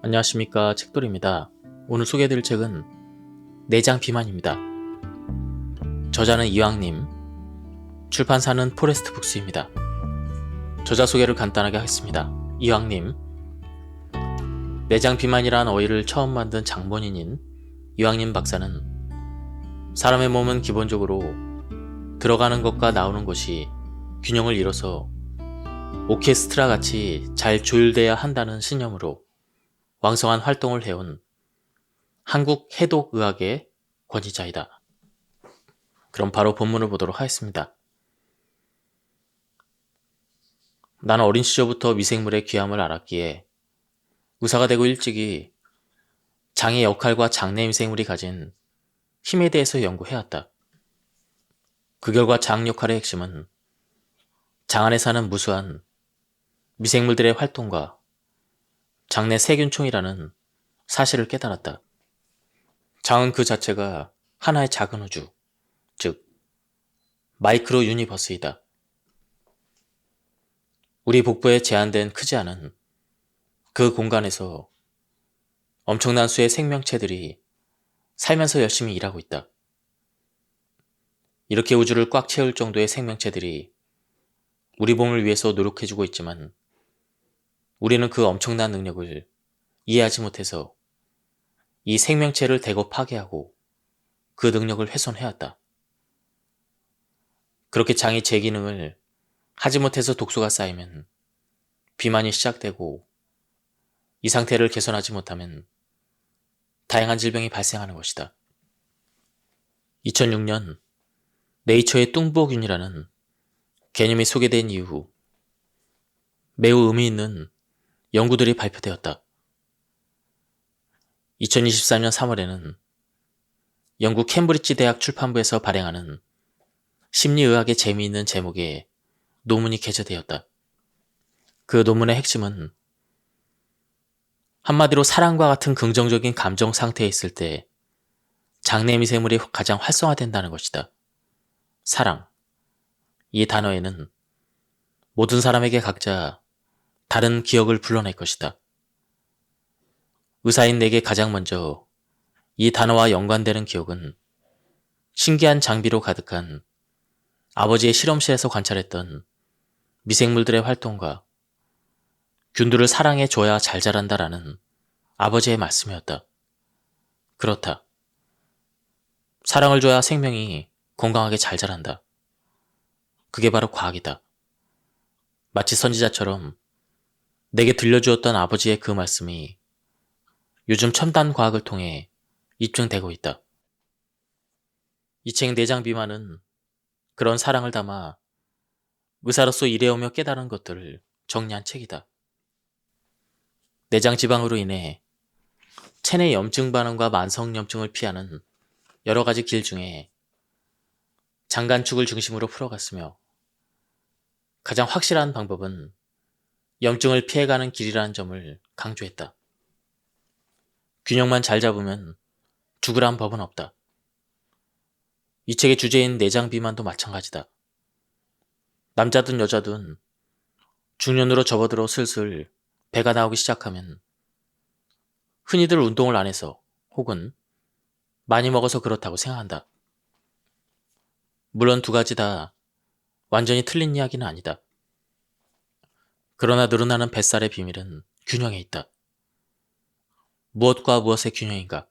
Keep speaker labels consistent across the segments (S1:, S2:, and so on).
S1: 안녕하십니까, 책돌이입니다. 오늘 소개해드릴 책은 내장 비만입니다. 저자는 이왕님, 출판사는 포레스트 북스입니다. 저자 소개를 간단하게 하겠습니다. 이왕님, 내장 비만이란 어휘를 처음 만든 장본인인 이왕님 박사는 사람의 몸은 기본적으로 들어가는 것과 나오는 것이 균형을 이뤄서 오케스트라 같이 잘 조율돼야 한다는 신념으로 왕성한 활동을 해온 한국 해독의학의 권위자이다. 그럼 바로 본문을 보도록 하겠습니다. 나는 어린 시절부터 미생물의 귀함을 알았기에 의사가 되고 일찍이 장의 역할과 장내 미생물이 가진 힘에 대해서 연구해왔다. 그 결과 장 역할의 핵심은 장 안에 사는 무수한 미생물들의 활동과 장내 세균총이라는 사실을 깨달았다. 장은 그 자체가 하나의 작은 우주, 즉 마이크로 유니버스이다. 우리 복부에 제한된 크지 않은 그 공간에서 엄청난 수의 생명체들이 살면서 열심히 일하고 있다. 이렇게 우주를 꽉 채울 정도의 생명체들이 우리 몸을 위해서 노력해주고 있지만 우리는 그 엄청난 능력을 이해하지 못해서 이 생명체를 대거 파괴하고 그 능력을 훼손해왔다. 그렇게 장이 제 기능을 하지 못해서 독소가 쌓이면 비만이 시작되고 이 상태를 개선하지 못하면 다양한 질병이 발생하는 것이다. 2006년 네이처의 뚱보균이라는 개념이 소개된 이후 매우 의미 있는 연구들이 발표되었다. 2024년 3월에는 영국 캠브리지 대학 출판부에서 발행하는 심리의학의 재미있는 제목의 논문이 게재되었다. 그 논문의 핵심은 한마디로 사랑과 같은 긍정적인 감정 상태에 있을 때 장내 미생물이 가장 활성화된다는 것이다. 사랑. 이 단어에는 모든 사람에게 각자 다른 기억을 불러낼 것이다. 의사인 내게 가장 먼저 이 단어와 연관되는 기억은 신기한 장비로 가득한 아버지의 실험실에서 관찰했던 미생물들의 활동과 균들을 사랑해 줘야 잘 자란다라는 아버지의 말씀이었다. 그렇다. 사랑을 줘야 생명이 건강하게 잘 자란다. 그게 바로 과학이다. 마치 선지자처럼 내게 들려주었던 아버지의 그 말씀이 요즘 첨단 과학을 통해 입증되고 있다. 이 책 내장 비만은 그런 사랑을 담아 의사로서 일해오며 깨달은 것들을 정리한 책이다. 내장 지방으로 인해 체내 염증 반응과 만성 염증을 피하는 여러 가지 길 중에 장간축을 중심으로 풀어갔으며 가장 확실한 방법은 염증을 피해가는 길이라는 점을 강조했다. 균형만 잘 잡으면 죽으란 법은 없다. 이 책의 주제인 내장 비만도 마찬가지다. 남자든 여자든 중년으로 접어들어 슬슬 배가 나오기 시작하면 흔히들 운동을 안 해서 혹은 많이 먹어서 그렇다고 생각한다. 물론 두 가지 다 완전히 틀린 이야기는 아니다. 그러나 늘어나는 뱃살의 비밀은 균형에 있다. 무엇과 무엇의 균형인가?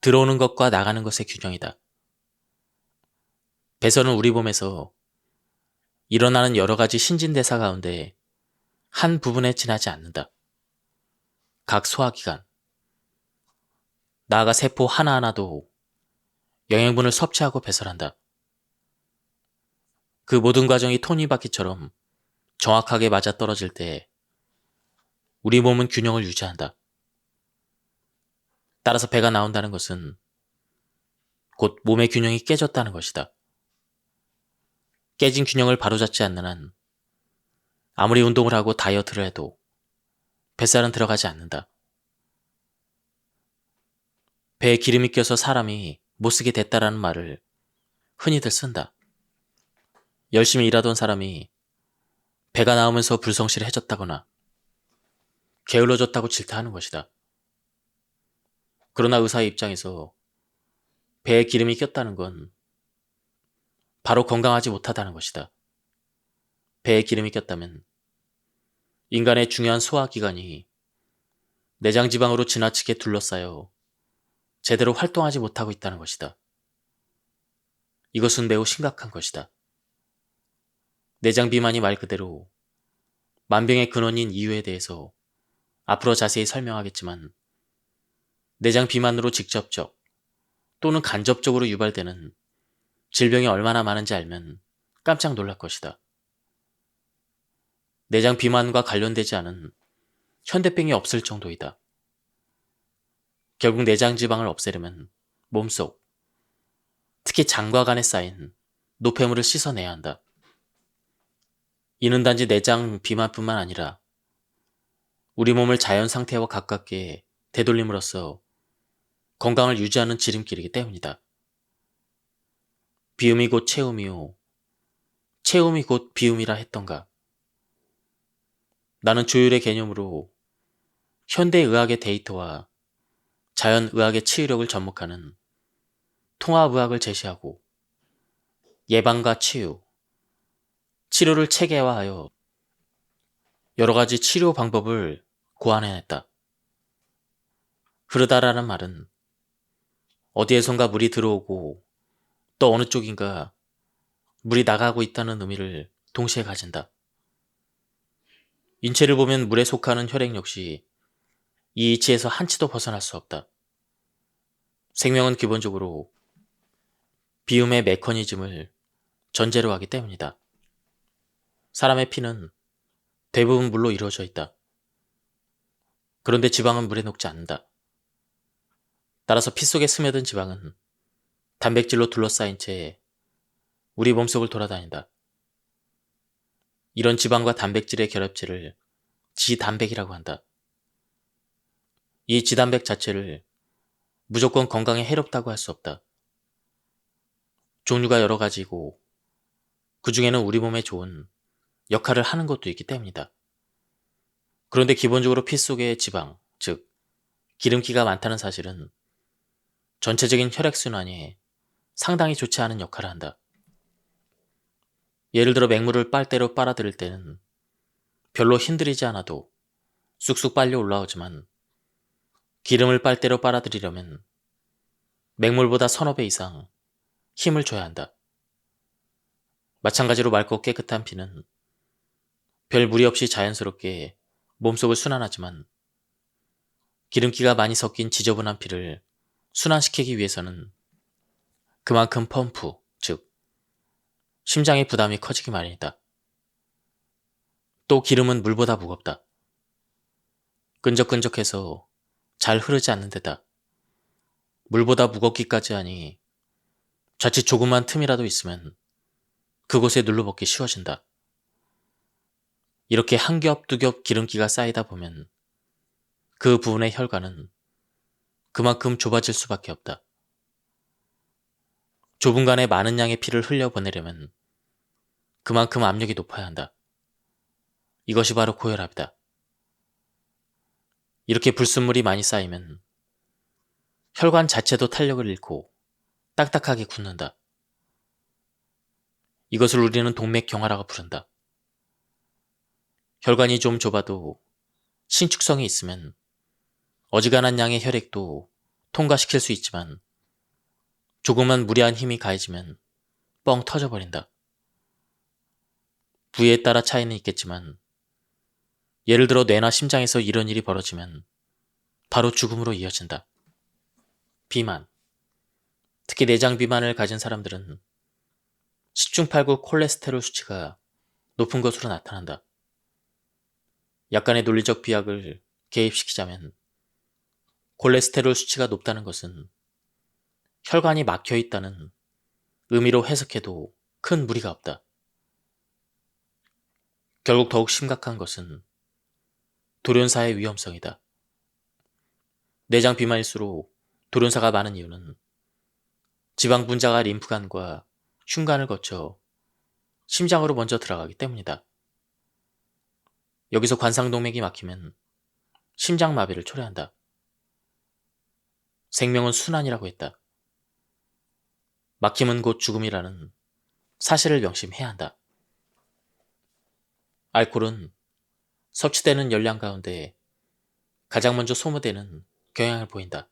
S1: 들어오는 것과 나가는 것의 균형이다. 배설은 우리 몸에서 일어나는 여러 가지 신진대사 가운데 한 부분에 지나지 않는다. 각 소화기관, 나아가 세포 하나하나도 영양분을 섭취하고 배설한다. 그 모든 과정이 톱니바퀴처럼 정확하게 맞아떨어질 때 우리 몸은 균형을 유지한다. 따라서 배가 나온다는 것은 곧 몸의 균형이 깨졌다는 것이다. 깨진 균형을 바로잡지 않는 한 아무리 운동을 하고 다이어트를 해도 뱃살은 들어가지 않는다. 배에 기름이 껴서 사람이 못쓰게 됐다라는 말을 흔히들 쓴다. 열심히 일하던 사람이 배가 나오면서 불성실해졌다거나 게을러졌다고 질타하는 것이다. 그러나 의사의 입장에서 배에 기름이 꼈다는 건 바로 건강하지 못하다는 것이다. 배에 기름이 꼈다면 인간의 중요한 소화기관이 내장지방으로 지나치게 둘러싸여 제대로 활동하지 못하고 있다는 것이다. 이것은 매우 심각한 것이다. 내장 비만이 말 그대로 만병의 근원인 이유에 대해서 앞으로 자세히 설명하겠지만 내장 비만으로 직접적 또는 간접적으로 유발되는 질병이 얼마나 많은지 알면 깜짝 놀랄 것이다. 내장 비만과 관련되지 않은 현대병이 없을 정도이다. 결국 내장 지방을 없애려면 몸속, 특히 장과 간에 쌓인 노폐물을 씻어내야 한다. 이는 단지 내장 비만뿐만 아니라 우리 몸을 자연 상태와 가깝게 되돌림으로써 건강을 유지하는 지름길이기 때문이다. 비움이 곧 체움이요, 체움이 곧 비움이라 했던가. 나는 조율의 개념으로 현대의학의 데이터와 자연의학의 치유력을 접목하는 통합의학을 제시하고 예방과 치유, 치료를 체계화하여 여러 가지 치료 방법을 고안해냈다. 흐르다라는 말은 어디에선가 물이 들어오고 또 어느 쪽인가 물이 나가고 있다는 의미를 동시에 가진다. 인체를 보면 물에 속하는 혈액 역시 이 이치에서 한치도 벗어날 수 없다. 생명은 기본적으로 비움의 메커니즘을 전제로 하기 때문이다. 사람의 피는 대부분 물로 이루어져 있다. 그런데 지방은 물에 녹지 않는다. 따라서 피 속에 스며든 지방은 단백질로 둘러싸인 채 우리 몸속을 돌아다닌다. 이런 지방과 단백질의 결합체를 지단백이라고 한다. 이 지단백 자체를 무조건 건강에 해롭다고 할 수 없다. 종류가 여러 가지고 그 중에는 우리 몸에 좋은 역할을 하는 것도 있기 때문이다. 그런데 기본적으로 피 속의 지방, 즉 기름기가 많다는 사실은 전체적인 혈액순환에 상당히 좋지 않은 역할을 한다. 예를 들어 맹물을 빨대로 빨아들일 때는 별로 힘들이지 않아도 쑥쑥 빨려 올라오지만 기름을 빨대로 빨아들이려면 맹물보다 서너 배 이상 힘을 줘야 한다. 마찬가지로 맑고 깨끗한 피는 별 무리 없이 자연스럽게 몸속을 순환하지만 기름기가 많이 섞인 지저분한 피를 순환시키기 위해서는 그만큼 펌프, 즉 심장의 부담이 커지기 마련이다. 또 기름은 물보다 무겁다. 끈적끈적해서 잘 흐르지 않는 데다 물보다 무겁기까지 하니 자칫 조그만 틈이라도 있으면 그곳에 눌러먹기 쉬워진다. 이렇게 한 겹, 두 겹 기름기가 쌓이다 보면 그 부분의 혈관은 그만큼 좁아질 수밖에 없다. 좁은 간에 많은 양의 피를 흘려보내려면 그만큼 압력이 높아야 한다. 이것이 바로 고혈압이다. 이렇게 불순물이 많이 쌓이면 혈관 자체도 탄력을 잃고 딱딱하게 굳는다. 이것을 우리는 동맥경화라고 부른다. 혈관이 좀 좁아도 신축성이 있으면 어지간한 양의 혈액도 통과시킬 수 있지만 조금만 무리한 힘이 가해지면 뻥 터져버린다. 부위에 따라 차이는 있겠지만 예를 들어 뇌나 심장에서 이런 일이 벌어지면 바로 죽음으로 이어진다. 비만, 특히 내장 비만을 가진 사람들은 10중 8구 콜레스테롤 수치가 높은 것으로 나타난다. 약간의 논리적 비약을 개입시키자면 콜레스테롤 수치가 높다는 것은 혈관이 막혀 있다는 의미로 해석해도 큰 무리가 없다. 결국 더욱 심각한 것은 돌연사의 위험성이다. 내장 비만일수록 돌연사가 많은 이유는 지방 분자가 림프관과 흉관을 거쳐 심장으로 먼저 들어가기 때문이다. 여기서 관상동맥이 막히면 심장마비를 초래한다. 생명은 순환이라고 했다. 막힘은 곧 죽음이라는 사실을 명심해야 한다. 알코올은 섭취되는 열량 가운데 가장 먼저 소모되는 경향을 보인다.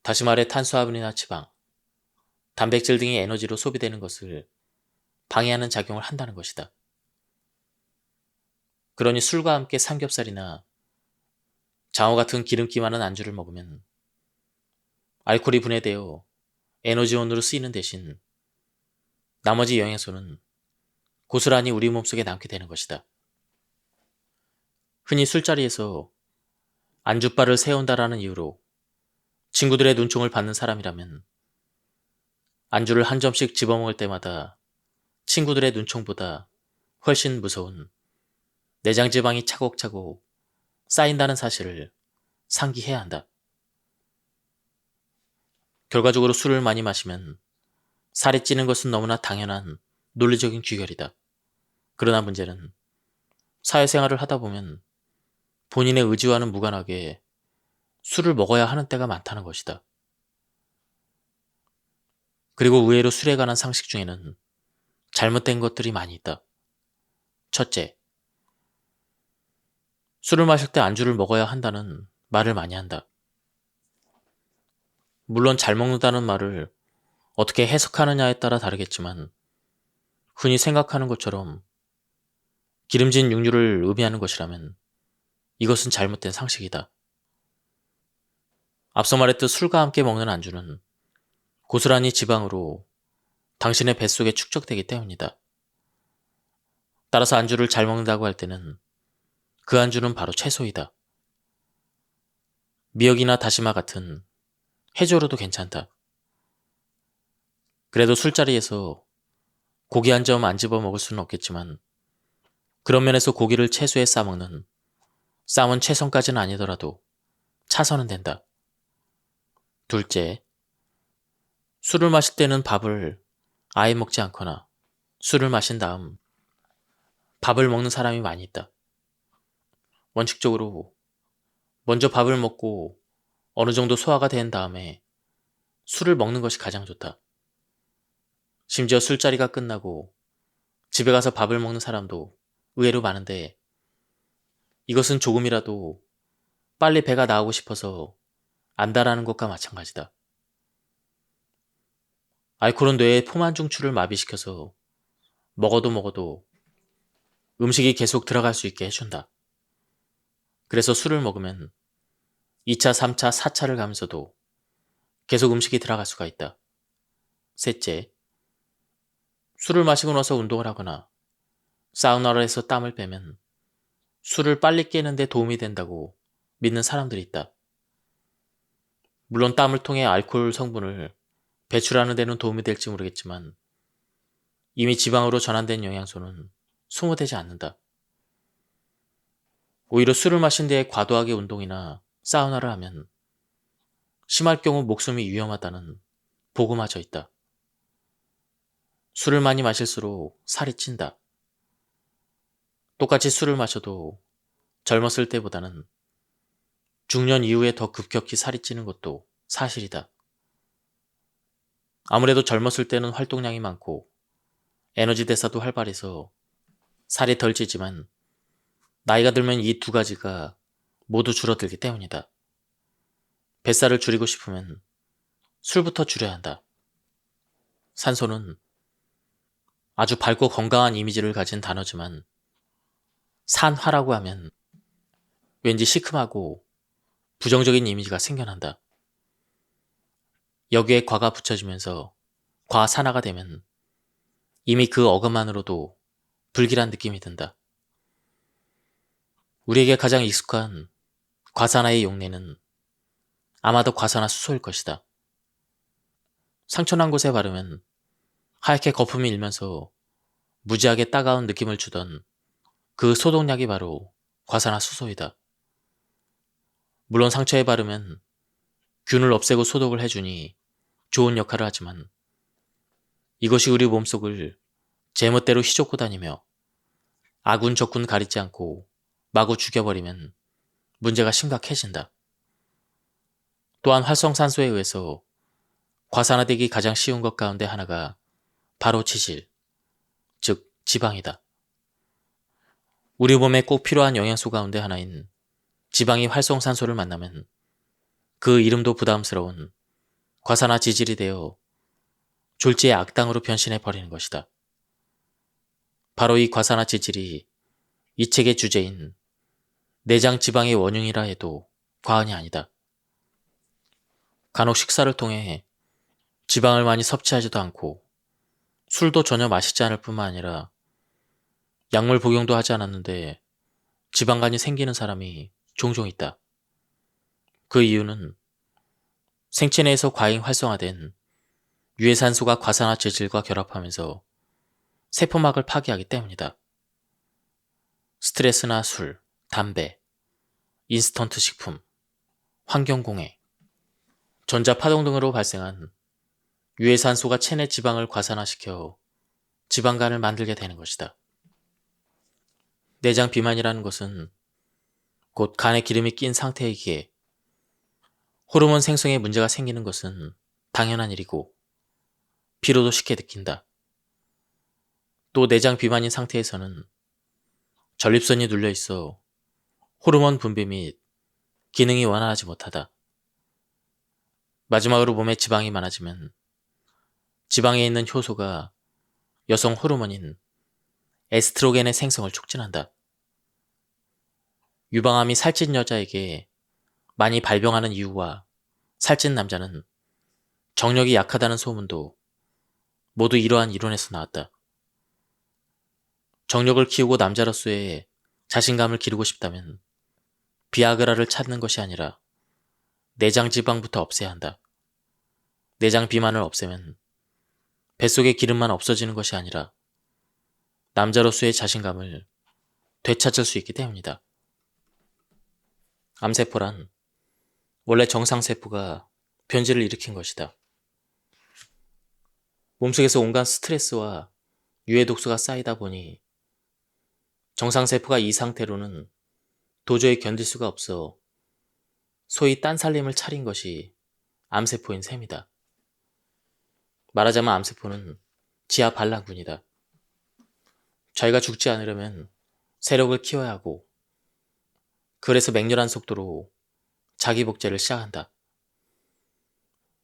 S1: 다시 말해 탄수화물이나 지방, 단백질 등의 에너지로 소비되는 것을 방해하는 작용을 한다는 것이다. 그러니 술과 함께 삼겹살이나 장어 같은 기름기 많은 안주를 먹으면 알코올이 분해되어 에너지원으로 쓰이는 대신 나머지 영양소는 고스란히 우리 몸속에 남게 되는 것이다. 흔히 술자리에서 안주바를 세운다라는 이유로 친구들의 눈총을 받는 사람이라면 안주를 한 점씩 집어먹을 때마다 친구들의 눈총보다 훨씬 무서운 내장지방이 차곡차곡 쌓인다는 사실을 상기해야 한다. 결과적으로 술을 많이 마시면 살이 찌는 것은 너무나 당연한 논리적인 귀결이다. 그러나 문제는 사회생활을 하다 보면 본인의 의지와는 무관하게 술을 먹어야 하는 때가 많다는 것이다. 그리고 의외로 술에 관한 상식 중에는 잘못된 것들이 많이 있다. 첫째, 술을 마실 때 안주를 먹어야 한다는 말을 많이 한다. 물론 잘 먹는다는 말을 어떻게 해석하느냐에 따라 다르겠지만 흔히 생각하는 것처럼 기름진 육류를 의미하는 것이라면 이것은 잘못된 상식이다. 앞서 말했듯 술과 함께 먹는 안주는 고스란히 지방으로 당신의 뱃속에 축적되기 때문이다. 따라서 안주를 잘 먹는다고 할 때는 그 안주는 바로 채소이다. 미역이나 다시마 같은 해조류도 괜찮다. 그래도 술자리에서 고기 한 점 안 집어 먹을 수는 없겠지만 그런 면에서 고기를 채소에 싸먹는 쌈은 최선까지는 아니더라도 차선은 된다. 둘째, 술을 마실 때는 밥을 아예 먹지 않거나 술을 마신 다음 밥을 먹는 사람이 많이 있다. 원칙적으로 먼저 밥을 먹고 어느 정도 소화가 된 다음에 술을 먹는 것이 가장 좋다. 심지어 술자리가 끝나고 집에 가서 밥을 먹는 사람도 의외로 많은데 이것은 조금이라도 빨리 배가 나오고 싶어서 안다라는 것과 마찬가지다. 알코올은 뇌의 포만중추를 마비시켜서 먹어도 음식이 계속 들어갈 수 있게 해준다. 그래서 술을 먹으면 2차, 3차, 4차를 가면서도 계속 음식이 들어갈 수가 있다. 셋째, 술을 마시고 나서 운동을 하거나 사우나를 해서 땀을 빼면 술을 빨리 깨는 데 도움이 된다고 믿는 사람들이 있다. 물론 땀을 통해 알코올 성분을 배출하는 데는 도움이 될지 모르겠지만 이미 지방으로 전환된 영양소는 소모되지 않는다. 오히려 술을 마신 뒤에 과도하게 운동이나 사우나를 하면 심할 경우 목숨이 위험하다는 보고마저 있다. 술을 많이 마실수록 살이 찐다. 똑같이 술을 마셔도 젊었을 때보다는 중년 이후에 더 급격히 살이 찌는 것도 사실이다. 아무래도 젊었을 때는 활동량이 많고 에너지 대사도 활발해서 살이 덜 찌지만 나이가 들면 이 두 가지가 모두 줄어들기 때문이다. 뱃살을 줄이고 싶으면 술부터 줄여야 한다. 산소는 아주 밝고 건강한 이미지를 가진 단어지만 산화라고 하면 왠지 시큼하고 부정적인 이미지가 생겨난다. 여기에 과가 붙여지면서 과산화가 되면 이미 그 어감만으로도 불길한 느낌이 든다. 우리에게 가장 익숙한 과산화의 용례는 아마도 과산화 수소일 것이다. 상처난 곳에 바르면 하얗게 거품이 일면서 무지하게 따가운 느낌을 주던 그 소독약이 바로 과산화 수소이다. 물론 상처에 바르면 균을 없애고 소독을 해주니 좋은 역할을 하지만 이것이 우리 몸속을 제멋대로 휘젓고 다니며 아군 적군 가리지 않고 마구 죽여버리면 문제가 심각해진다. 또한 활성산소에 의해서 과산화되기 가장 쉬운 것 가운데 하나가 바로 지질, 즉 지방이다. 우리 몸에 꼭 필요한 영양소 가운데 하나인 지방이 활성산소를 만나면 그 이름도 부담스러운 과산화 지질이 되어 졸지의 악당으로 변신해 버리는 것이다. 바로 이 과산화 지질이 이 책의 주제인 내장 지방의 원흉이라 해도 과언이 아니다. 간혹 식사를 통해 지방을 많이 섭취하지도 않고 술도 전혀 마시지 않을 뿐만 아니라 약물 복용도 하지 않았는데 지방간이 생기는 사람이 종종 있다. 그 이유는 생체 내에서 과잉 활성화된 유해산소가 과산화 재질과 결합하면서 세포막을 파괴하기 때문이다. 스트레스나 술, 담배, 인스턴트 식품, 환경공해, 전자파동 등으로 발생한 유해산소가 체내 지방을 과산화시켜 지방간을 만들게 되는 것이다. 내장 비만이라는 것은 곧 간에 기름이 낀 상태이기에 호르몬 생성에 문제가 생기는 것은 당연한 일이고 피로도 쉽게 느낀다. 또 내장 비만인 상태에서는 전립선이 눌려 있어 호르몬 분비 및 기능이 원활하지 못하다. 마지막으로 몸에 지방이 많아지면 지방에 있는 효소가 여성 호르몬인 에스트로겐의 생성을 촉진한다. 유방암이 살찐 여자에게 많이 발병하는 이유와 살찐 남자는 정력이 약하다는 소문도 모두 이러한 이론에서 나왔다. 정력을 키우고 남자로서의 자신감을 기르고 싶다면 비아그라를 찾는 것이 아니라 내장 지방부터 없애야 한다. 내장 비만을 없애면 뱃속의 기름만 없어지는 것이 아니라 남자로서의 자신감을 되찾을 수 있기 때문이다. 암세포란 원래 정상세포가 변질을 일으킨 것이다. 몸속에서 온갖 스트레스와 유해 독소가 쌓이다 보니 정상세포가 이 상태로는 도저히 견딜 수가 없어 소위 딴살림을 차린 것이 암세포인 셈이다. 말하자면 암세포는 지하 반란군이다. 자기가 죽지 않으려면 세력을 키워야 하고 그래서 맹렬한 속도로 자기 복제를 시작한다.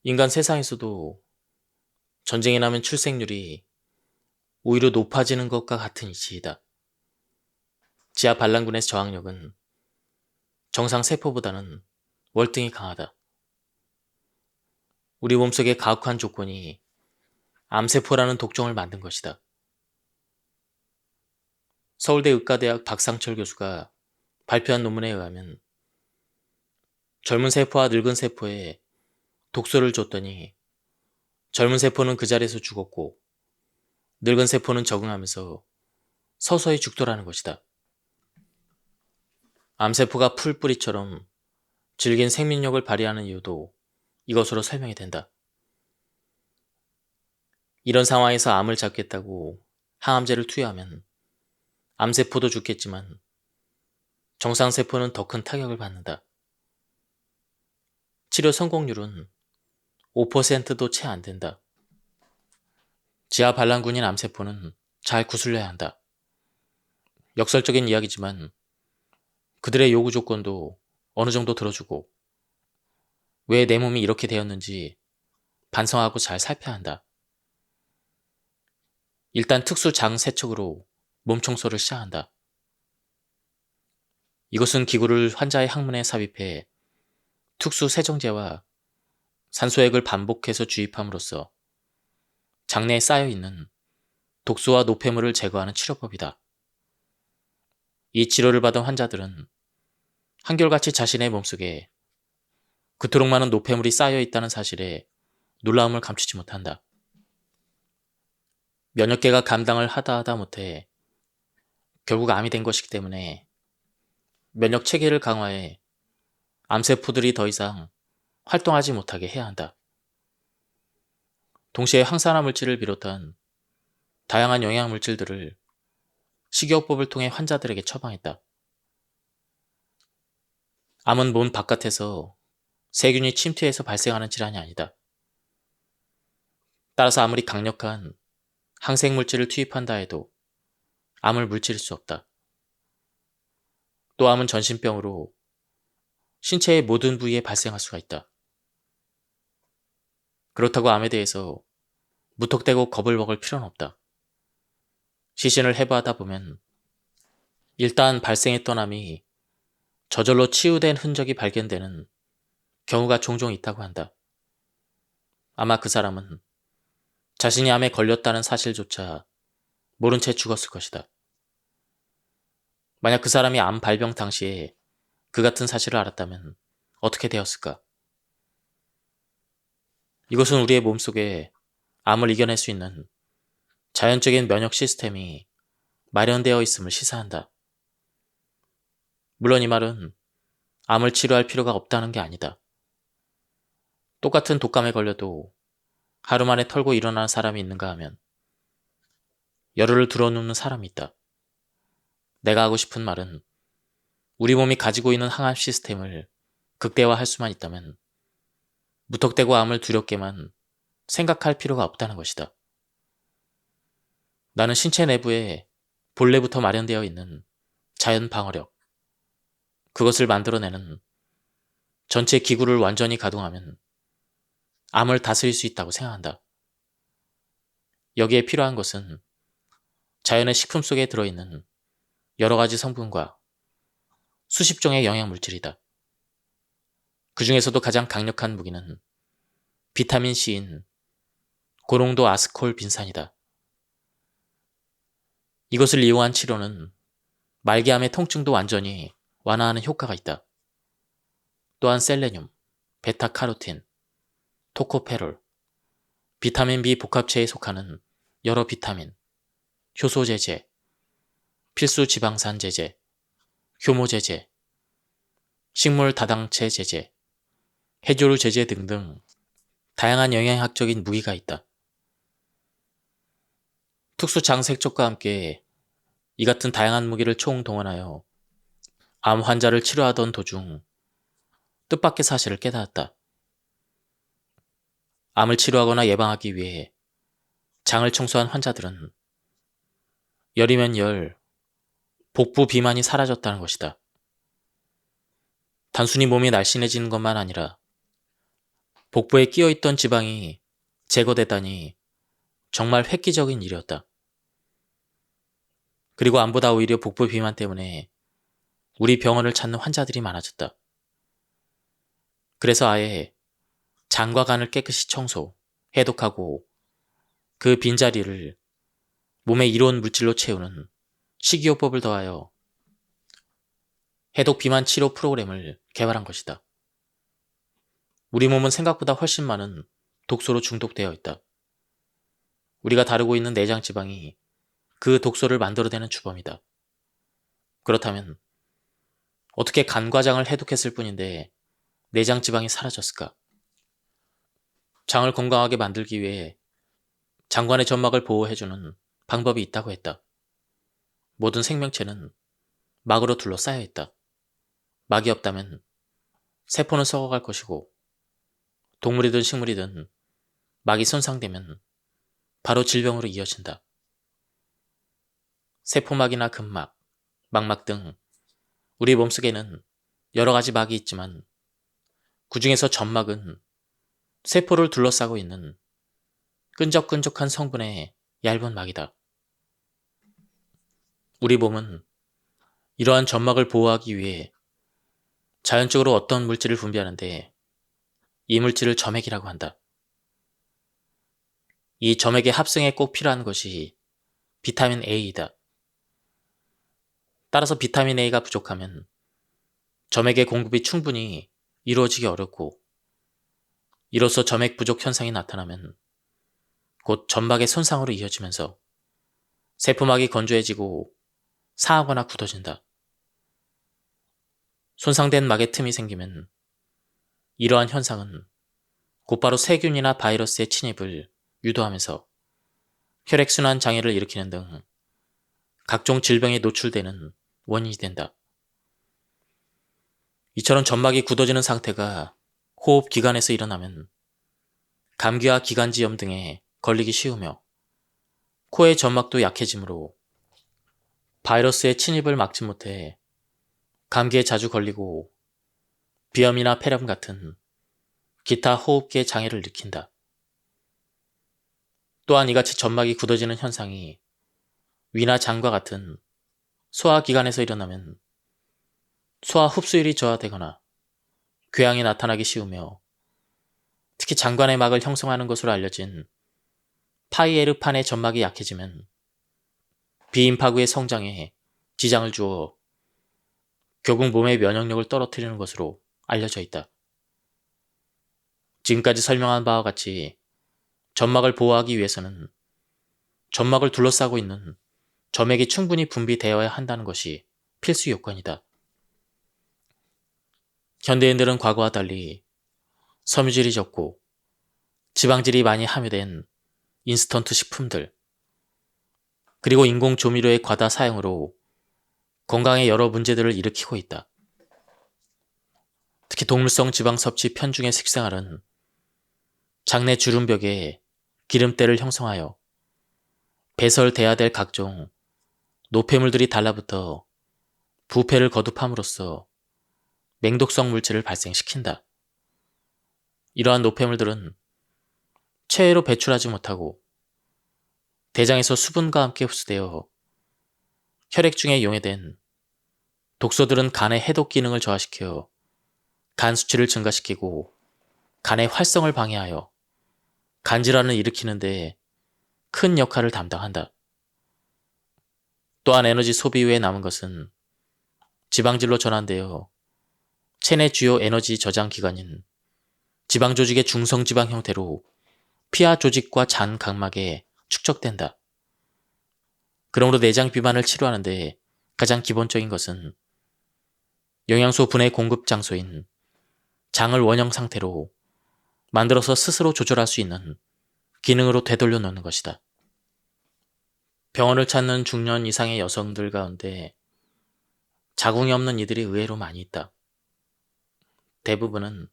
S1: 인간 세상에서도 전쟁이 나면 출생률이 오히려 높아지는 것과 같은 이치이다. 지하 반란군의 저항력은 정상 세포보다는 월등히 강하다. 우리 몸속의 가혹한 조건이 암세포라는 독종을 만든 것이다. 서울대 의과대학 박상철 교수가 발표한 논문에 의하면 젊은 세포와 늙은 세포에 독소를 줬더니 젊은 세포는 그 자리에서 죽었고 늙은 세포는 적응하면서 서서히 죽더라는 것이다. 암세포가 풀뿌리처럼 질긴 생민력을 발휘하는 이유도 이것으로 설명이 된다. 이런 상황에서 암을 잡겠다고 항암제를 투여하면 암세포도 죽겠지만 정상세포는 더 큰 타격을 받는다. 치료 성공률은 5%도 채 안 된다. 지하 반란군인 암세포는 잘 구슬려야 한다. 역설적인 이야기지만 그들의 요구 조건도 어느 정도 들어주고 왜 내 몸이 이렇게 되었는지 반성하고 잘 살펴야 한다. 일단 특수 장 세척으로 몸 청소를 시작한다. 이것은 기구를 환자의 항문에 삽입해 특수 세정제와 산소액을 반복해서 주입함으로써 장내에 쌓여있는 독소와 노폐물을 제거하는 치료법이다. 이 치료를 받은 환자들은 한결같이 자신의 몸속에 그토록 많은 노폐물이 쌓여있다는 사실에 놀라움을 감추지 못한다. 면역계가 감당을 하다 못해 결국 암이 된 것이기 때문에 면역 체계를 강화해 암세포들이 더 이상 활동하지 못하게 해야 한다. 동시에 항산화 물질을 비롯한 다양한 영양 물질들을 식이요법을 통해 환자들에게 처방했다. 암은 몸 바깥에서 세균이 침투해서 발생하는 질환이 아니다. 따라서 아무리 강력한 항생물질을 투입한다 해도 암을 물리칠 수 없다. 또 암은 전신병으로 신체의 모든 부위에 발생할 수가 있다. 그렇다고 암에 대해서 무턱대고 겁을 먹을 필요는 없다. 시신을 해부하다 보면 일단 발생했던 암이 저절로 치유된 흔적이 발견되는 경우가 종종 있다고 한다. 아마 그 사람은 자신이 암에 걸렸다는 사실조차 모른 채 죽었을 것이다. 만약 그 사람이 암 발병 당시에 그 같은 사실을 알았다면 어떻게 되었을까? 이것은 우리의 몸속에 암을 이겨낼 수 있는 자연적인 면역 시스템이 마련되어 있음을 시사한다. 물론 이 말은 암을 치료할 필요가 없다는 게 아니다. 똑같은 독감에 걸려도 하루 만에 털고 일어나는 사람이 있는가 하면 열흘을 들어눕는 사람이 있다. 내가 하고 싶은 말은 우리 몸이 가지고 있는 항암 시스템을 극대화할 수만 있다면 무턱대고 암을 두렵게만 생각할 필요가 없다는 것이다. 나는 신체 내부에 본래부터 마련되어 있는 자연 방어력, 그것을 만들어내는 전체 기구를 완전히 가동하면 암을 다스릴 수 있다고 생각한다. 여기에 필요한 것은 자연의 식품 속에 들어있는 여러 가지 성분과 수십 종의 영양물질이다. 그 중에서도 가장 강력한 무기는 비타민 C인 고농도 아스콜 빈산이다. 이것을 이용한 치료는 말기암의 통증도 완전히 완화하는 효과가 있다. 또한 셀레늄, 베타카로틴, 토코페롤, 비타민 B 복합체에 속하는 여러 비타민, 효소제제, 필수 지방산 제제, 효모제제, 식물 다당체 제제, 해조류 제제 등등 다양한 영양학적인 무기가 있다. 특수 장색적과 함께 이 같은 다양한 무기를 총동원하여 암 환자를 치료하던 도중 뜻밖의 사실을 깨달았다. 암을 치료하거나 예방하기 위해 장을 청소한 환자들은 열이면 열, 복부 비만이 사라졌다는 것이다. 단순히 몸이 날씬해지는 것만 아니라 복부에 끼어있던 지방이 제거되다니 정말 획기적인 일이었다. 그리고 암보다 오히려 복부 비만 때문에 우리 병원을 찾는 환자들이 많아졌다. 그래서 아예 장과 간을 깨끗이 청소, 해독하고 그 빈자리를 몸의 이로운 물질로 채우는 식이요법을 더하여 해독 비만 치료 프로그램을 개발한 것이다. 우리 몸은 생각보다 훨씬 많은 독소로 중독되어 있다. 우리가 다루고 있는 내장 지방이 그 독소를 만들어내는 주범이다. 그렇다면 어떻게 간과장을 해독했을 뿐인데 내장 지방이 사라졌을까? 장을 건강하게 만들기 위해 장관의 점막을 보호해주는 방법이 있다고 했다. 모든 생명체는 막으로 둘러싸여 있다. 막이 없다면 세포는 썩어갈 것이고 동물이든 식물이든 막이 손상되면 바로 질병으로 이어진다. 세포막이나 근막, 망막 등 우리 몸속에는 여러 가지 막이 있지만 그 중에서 점막은 세포를 둘러싸고 있는 끈적끈적한 성분의 얇은 막이다. 우리 몸은 이러한 점막을 보호하기 위해 자연적으로 어떤 물질을 분비하는데 이 물질을 점액이라고 한다. 이 점액의 합성에 꼭 필요한 것이 비타민 A이다. 따라서 비타민 A가 부족하면 점액의 공급이 충분히 이루어지기 어렵고 이로써 점액 부족 현상이 나타나면 곧 점막의 손상으로 이어지면서 세포막이 건조해지고 상하거나 굳어진다. 손상된 막에 틈이 생기면 이러한 현상은 곧바로 세균이나 바이러스의 침입을 유도하면서 혈액순환 장애를 일으키는 등 각종 질병에 노출되는 원인이 된다. 이처럼 점막이 굳어지는 상태가 호흡 기관에서 일어나면 감기와 기관지염 등에 걸리기 쉬우며 코의 점막도 약해지므로 바이러스의 침입을 막지 못해 감기에 자주 걸리고 비염이나 폐렴 같은 기타 호흡기의 장애를 일으킨다. 또한 이같이 점막이 굳어지는 현상이 위나 장과 같은 소화기관에서 일어나면 소화 흡수율이 저하되거나 궤양이 나타나기 쉬우며 특히 장관의 막을 형성하는 것으로 알려진 파이에르판의 점막이 약해지면 비임파구의 성장에 지장을 주어 결국 몸의 면역력을 떨어뜨리는 것으로 알려져 있다. 지금까지 설명한 바와 같이 점막을 보호하기 위해서는 점막을 둘러싸고 있는 점액이 충분히 분비되어야 한다는 것이 필수 요건이다. 현대인들은 과거와 달리 섬유질이 적고 지방질이 많이 함유된 인스턴트 식품들, 그리고 인공 조미료의 과다 사용으로 건강에 여러 문제들을 일으키고 있다. 특히 동물성 지방 섭취 편중의 식생활은 장내 주름벽에 기름때를 형성하여 배설돼야 될 각종 노폐물들이 달라붙어 부패를 거듭함으로써 맹독성 물질을 발생시킨다. 이러한 노폐물들은 체외로 배출하지 못하고 대장에서 수분과 함께 흡수되어 혈액 중에 용해된 독소들은 간의 해독 기능을 저하시켜 간 수치를 증가시키고 간의 활성을 방해하여 간질환을 일으키는 데 큰 역할을 담당한다. 또한 에너지 소비 후에 남은 것은 지방질로 전환되어 체내 주요 에너지 저장 기관인 지방 조직의 중성지방 형태로 피하 조직과 잔 각막에 축적된다. 그러므로 내장 비만을 치료하는데 가장 기본적인 것은 영양소 분해 공급 장소인 장을 원형 상태로 만들어서 스스로 조절할 수 있는 기능으로 되돌려 놓는 것이다. 병원을 찾는 중년 이상의 여성들 가운데 자궁이 없는 이들이 의외로 많이 있다. 대부분은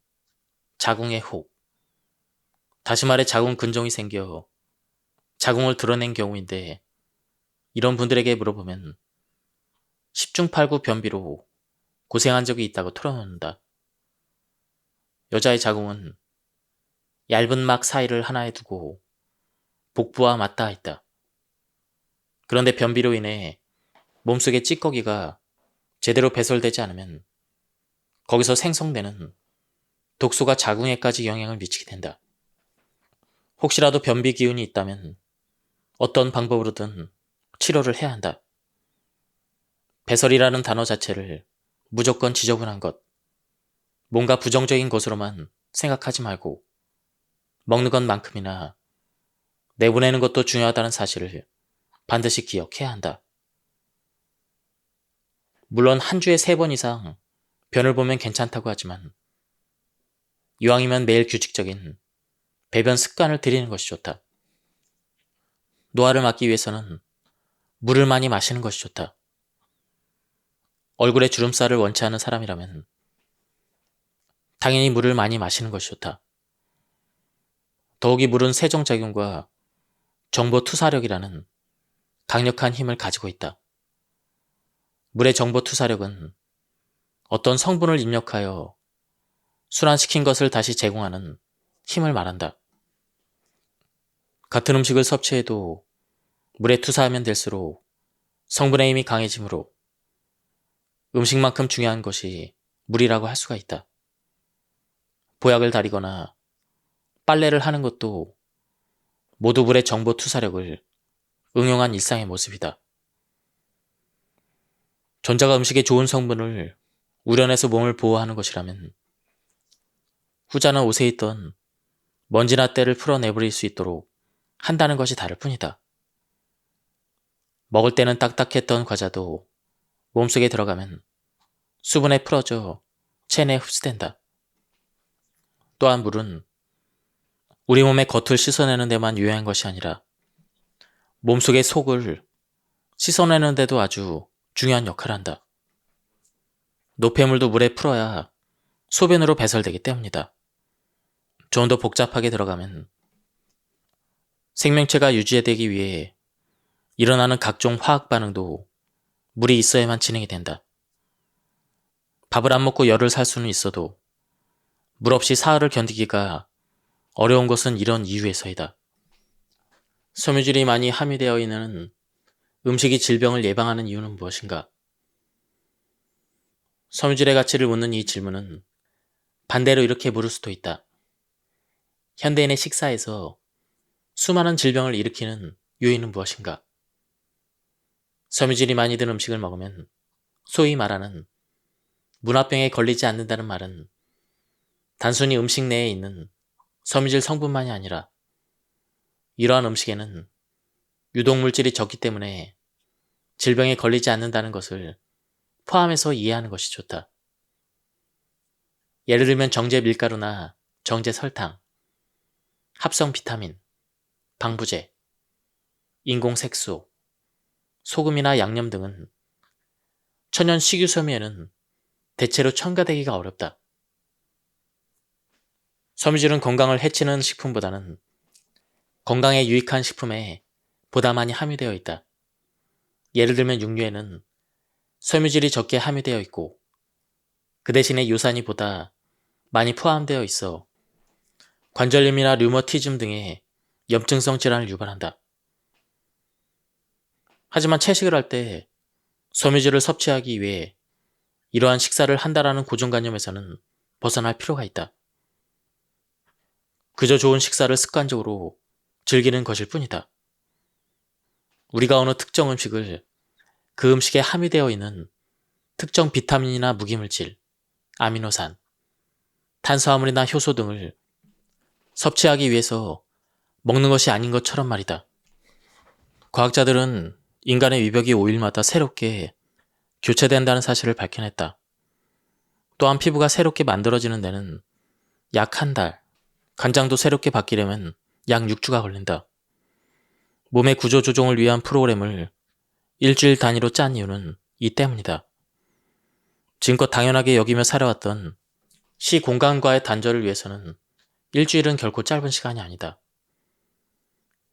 S1: 자궁의 혹, 다시 말해 자궁 근종이 생겨 자궁을 드러낸 경우인데, 이런 분들에게 물어보면 10중 8구 변비로 고생한 적이 있다고 털어놓는다. 여자의 자궁은 얇은 막 사이를 하나에 두고 복부와 맞닿아 있다. 그런데 변비로 인해 몸속의 찌꺼기가 제대로 배설되지 않으면 거기서 생성되는 독소가 자궁에까지 영향을 미치게 된다. 혹시라도 변비 기운이 있다면 어떤 방법으로든 치료를 해야 한다. 배설이라는 단어 자체를 무조건 지저분한 것, 뭔가 부정적인 것으로만 생각하지 말고 먹는 것만큼이나 내보내는 것도 중요하다는 사실을 반드시 기억해야 한다. 물론 한 주에 3번 이상 변을 보면 괜찮다고 하지만 이왕이면 매일 규칙적인 배변 습관을 들이는 것이 좋다. 노화를 막기 위해서는 물을 많이 마시는 것이 좋다. 얼굴에 주름살을 원치 않는 사람이라면 당연히 물을 많이 마시는 것이 좋다. 더욱이 물은 세정작용과 정보투사력이라는 강력한 힘을 가지고 있다. 물의 정보투사력은 어떤 성분을 입력하여 순환시킨 것을 다시 제공하는 힘을 말한다. 같은 음식을 섭취해도 물에 투사하면 될수록 성분의 힘이 강해지므로 음식만큼 중요한 것이 물이라고 할 수가 있다. 보약을 다리거나 빨래를 하는 것도 모두 물의 정보 투사력을 응용한 일상의 모습이다. 전자가 음식의 좋은 성분을 우려내서 몸을 보호하는 것이라면 후자는 옷에 있던 먼지나 때를 풀어내버릴 수 있도록 한다는 것이 다를 뿐이다. 먹을 때는 딱딱했던 과자도 몸속에 들어가면 수분에 풀어져 체내에 흡수된다. 또한 물은 우리 몸의 겉을 씻어내는 데만 유효한 것이 아니라 몸속의 속을 씻어내는 데도 아주 중요한 역할을 한다. 노폐물도 물에 풀어야 소변으로 배설되기 때문이다. 좀 더 복잡하게 들어가면 생명체가 유지되기 위해 일어나는 각종 화학 반응도 물이 있어야만 진행이 된다. 밥을 안 먹고 열을 살 수는 있어도 물 없이 사흘을 견디기가 어려운 것은 이런 이유에서이다. 섬유질이 많이 함유되어 있는 음식이 질병을 예방하는 이유는 무엇인가? 섬유질의 가치를 묻는 이 질문은 반대로 이렇게 물을 수도 있다. 현대인의 식사에서 수많은 질병을 일으키는 요인은 무엇인가? 섬유질이 많이 든 음식을 먹으면 소위 말하는 문화병에 걸리지 않는다는 말은 단순히 음식 내에 있는 섬유질 성분만이 아니라 이러한 음식에는 유독물질이 적기 때문에 질병에 걸리지 않는다는 것을 포함해서 이해하는 것이 좋다. 예를 들면 정제 밀가루나 정제 설탕, 합성 비타민, 방부제, 인공 색소, 소금이나 양념 등은 천연 식유섬유에는 대체로 첨가되기가 어렵다. 섬유질은 건강을 해치는 식품보다는 건강에 유익한 식품에 보다 많이 함유되어 있다. 예를 들면 육류에는 섬유질이 적게 함유되어 있고 그 대신에 요산이 보다 많이 포함되어 있어 관절염이나 류머티즘 등의 염증성 질환을 유발한다. 하지만 채식을 할 때 섬유질을 섭취하기 위해 이러한 식사를 한다라는 고정관념에서는 벗어날 필요가 있다. 그저 좋은 식사를 습관적으로 즐기는 것일 뿐이다. 우리가 어느 특정 음식을 그 음식에 함유되어 있는 특정 비타민이나 무기물질, 아미노산, 탄수화물이나 효소 등을 섭취하기 위해서 먹는 것이 아닌 것처럼 말이다. 과학자들은 인간의 위벽이 5일마다 새롭게 교체된다는 사실을 밝혀냈다. 또한 피부가 새롭게 만들어지는 데는 약 한 달, 간장도 새롭게 바뀌려면 약 6주가 걸린다. 몸의 구조 조정을 위한 프로그램을 일주일 단위로 짠 이유는 이 때문이다. 지금껏 당연하게 여기며 살아왔던 시 공간과의 단절을 위해서는 일주일은 결코 짧은 시간이 아니다.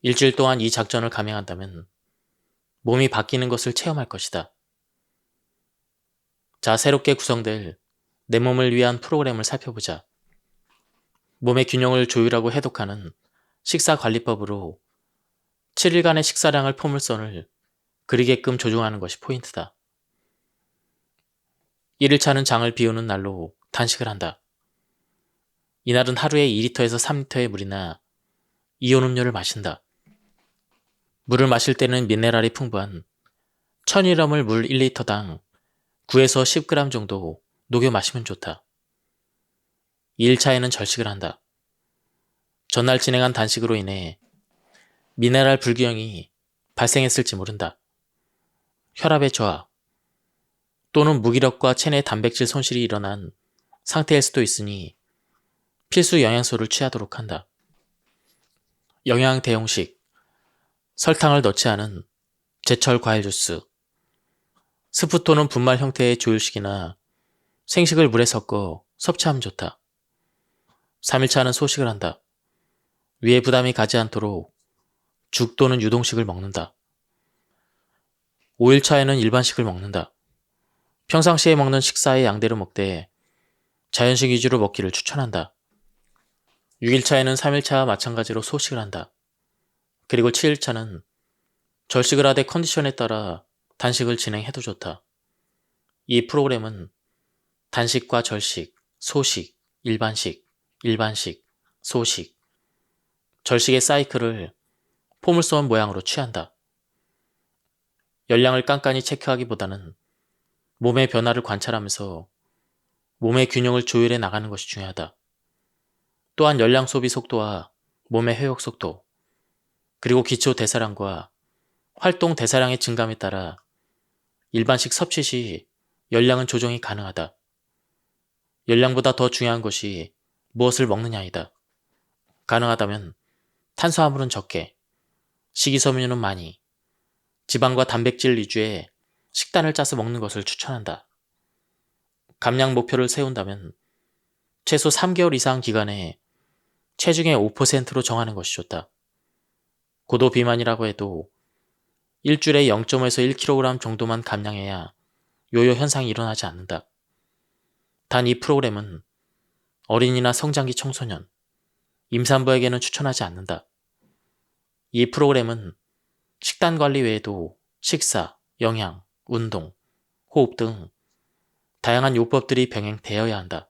S1: 일주일 동안 이 작전을 감행한다면 몸이 바뀌는 것을 체험할 것이다. 자, 새롭게 구성될 내 몸을 위한 프로그램을 살펴보자. 몸의 균형을 조율하고 해독하는 식사관리법으로 7일간의 식사량을 포물선을 그리게끔 조정하는 것이 포인트다. 1일차는 장을 비우는 날로 단식을 한다. 이날은 하루에 2리터에서 3리터의 물이나 이온 음료를 마신다. 물을 마실 때는 미네랄이 풍부한 천일염을 물 1리터당 9에서 10g 정도 녹여 마시면 좋다. 2일차에는 절식을 한다. 전날 진행한 단식으로 인해 미네랄 불균형이 발생했을지 모른다. 혈압의 저하 또는 무기력과 체내 단백질 손실이 일어난 상태일 수도 있으니 필수 영양소를 취하도록 한다. 영양 대용식, 설탕을 넣지 않은 제철 과일 주스, 스프 또는 분말 형태의 조유식이나 생식을 물에 섞어 섭취하면 좋다. 3일차는 소식을 한다. 위에 부담이 가지 않도록 죽 또는 유동식을 먹는다. 5일차에는 일반식을 먹는다. 평상시에 먹는 식사의 양대로 먹되 자연식 위주로 먹기를 추천한다. 6일차에는 3일차와 마찬가지로 소식을 한다. 그리고 7일차는 절식을 하되 컨디션에 따라 단식을 진행해도 좋다. 이 프로그램은 단식과 절식, 소식, 일반식, 일반식, 소식, 절식의 사이클을 포물선 모양으로 취한다. 열량을 깐깐히 체크하기보다는 몸의 변화를 관찰하면서 몸의 균형을 조율해 나가는 것이 중요하다. 또한 열량 소비 속도와 몸의 회복 속도, 그리고 기초 대사량과 활동 대사량의 증감에 따라 일반식 섭취 시 열량은 조정이 가능하다. 열량보다 더 중요한 것이 무엇을 먹느냐이다. 가능하다면 탄수화물은 적게, 식이섬유는 많이, 지방과 단백질 위주의 식단을 짜서 먹는 것을 추천한다. 감량 목표를 세운다면 최소 3개월 이상 기간에 체중의 5%로 정하는 것이 좋다. 고도 비만이라고 해도 일주일에 0.5에서 1kg 정도만 감량해야 요요 현상이 일어나지 않는다. 단 이 프로그램은 어린이나 성장기 청소년, 임산부에게는 추천하지 않는다. 이 프로그램은 식단 관리 외에도 식사, 영양, 운동, 호흡 등 다양한 요법들이 병행되어야 한다.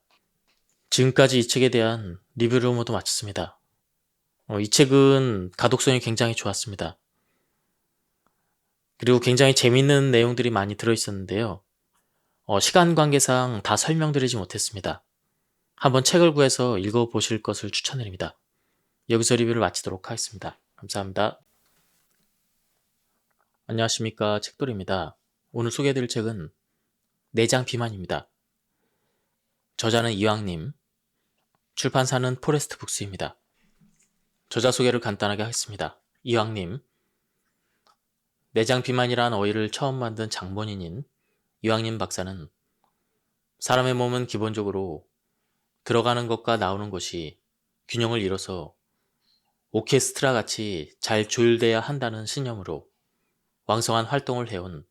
S1: 지금까지 이 책에 대한 리뷰를 모두 마쳤습니다. 이 책은 가독성이 굉장히 좋았습니다. 그리고 굉장히 재밌는 내용들이 많이 들어있었는데요. 시간 관계상 다 설명드리지 못했습니다. 한번 책을 구해서 읽어보실 것을 추천드립니다. 여기서 리뷰를 마치도록 하겠습니다. 감사합니다. 안녕하십니까, 책돌이입니다. 오늘 소개해드릴 책은 내장 비만입니다. 저자는 이왕님, 출판사는 포레스트 북스입니다. 저자 소개를 간단하게 하겠습니다. 이왕님, 내장 비만이란 어휘를 처음 만든 장본인인 이왕님 박사는 사람의 몸은 기본적으로 들어가는 것과 나오는 것이 균형을 이뤄서 오케스트라 같이 잘 조율돼야 한다는 신념으로 왕성한 활동을 해온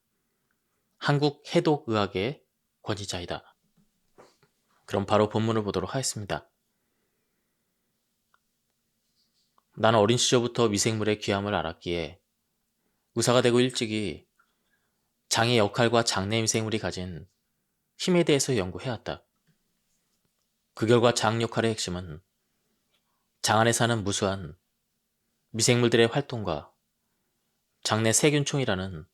S1: 한국 해독의학의 권위자이다. 그럼 바로 본문을 보도록 하겠습니다. 나는 어린 시절부터 미생물의 귀함을 알았기에 의사가 되고 일찍이 장의 역할과 장내 미생물이 가진 힘에 대해서 연구해왔다. 그 결과 장 역할의 핵심은 장 안에 사는 무수한 미생물들의 활동과 장내 세균총이라는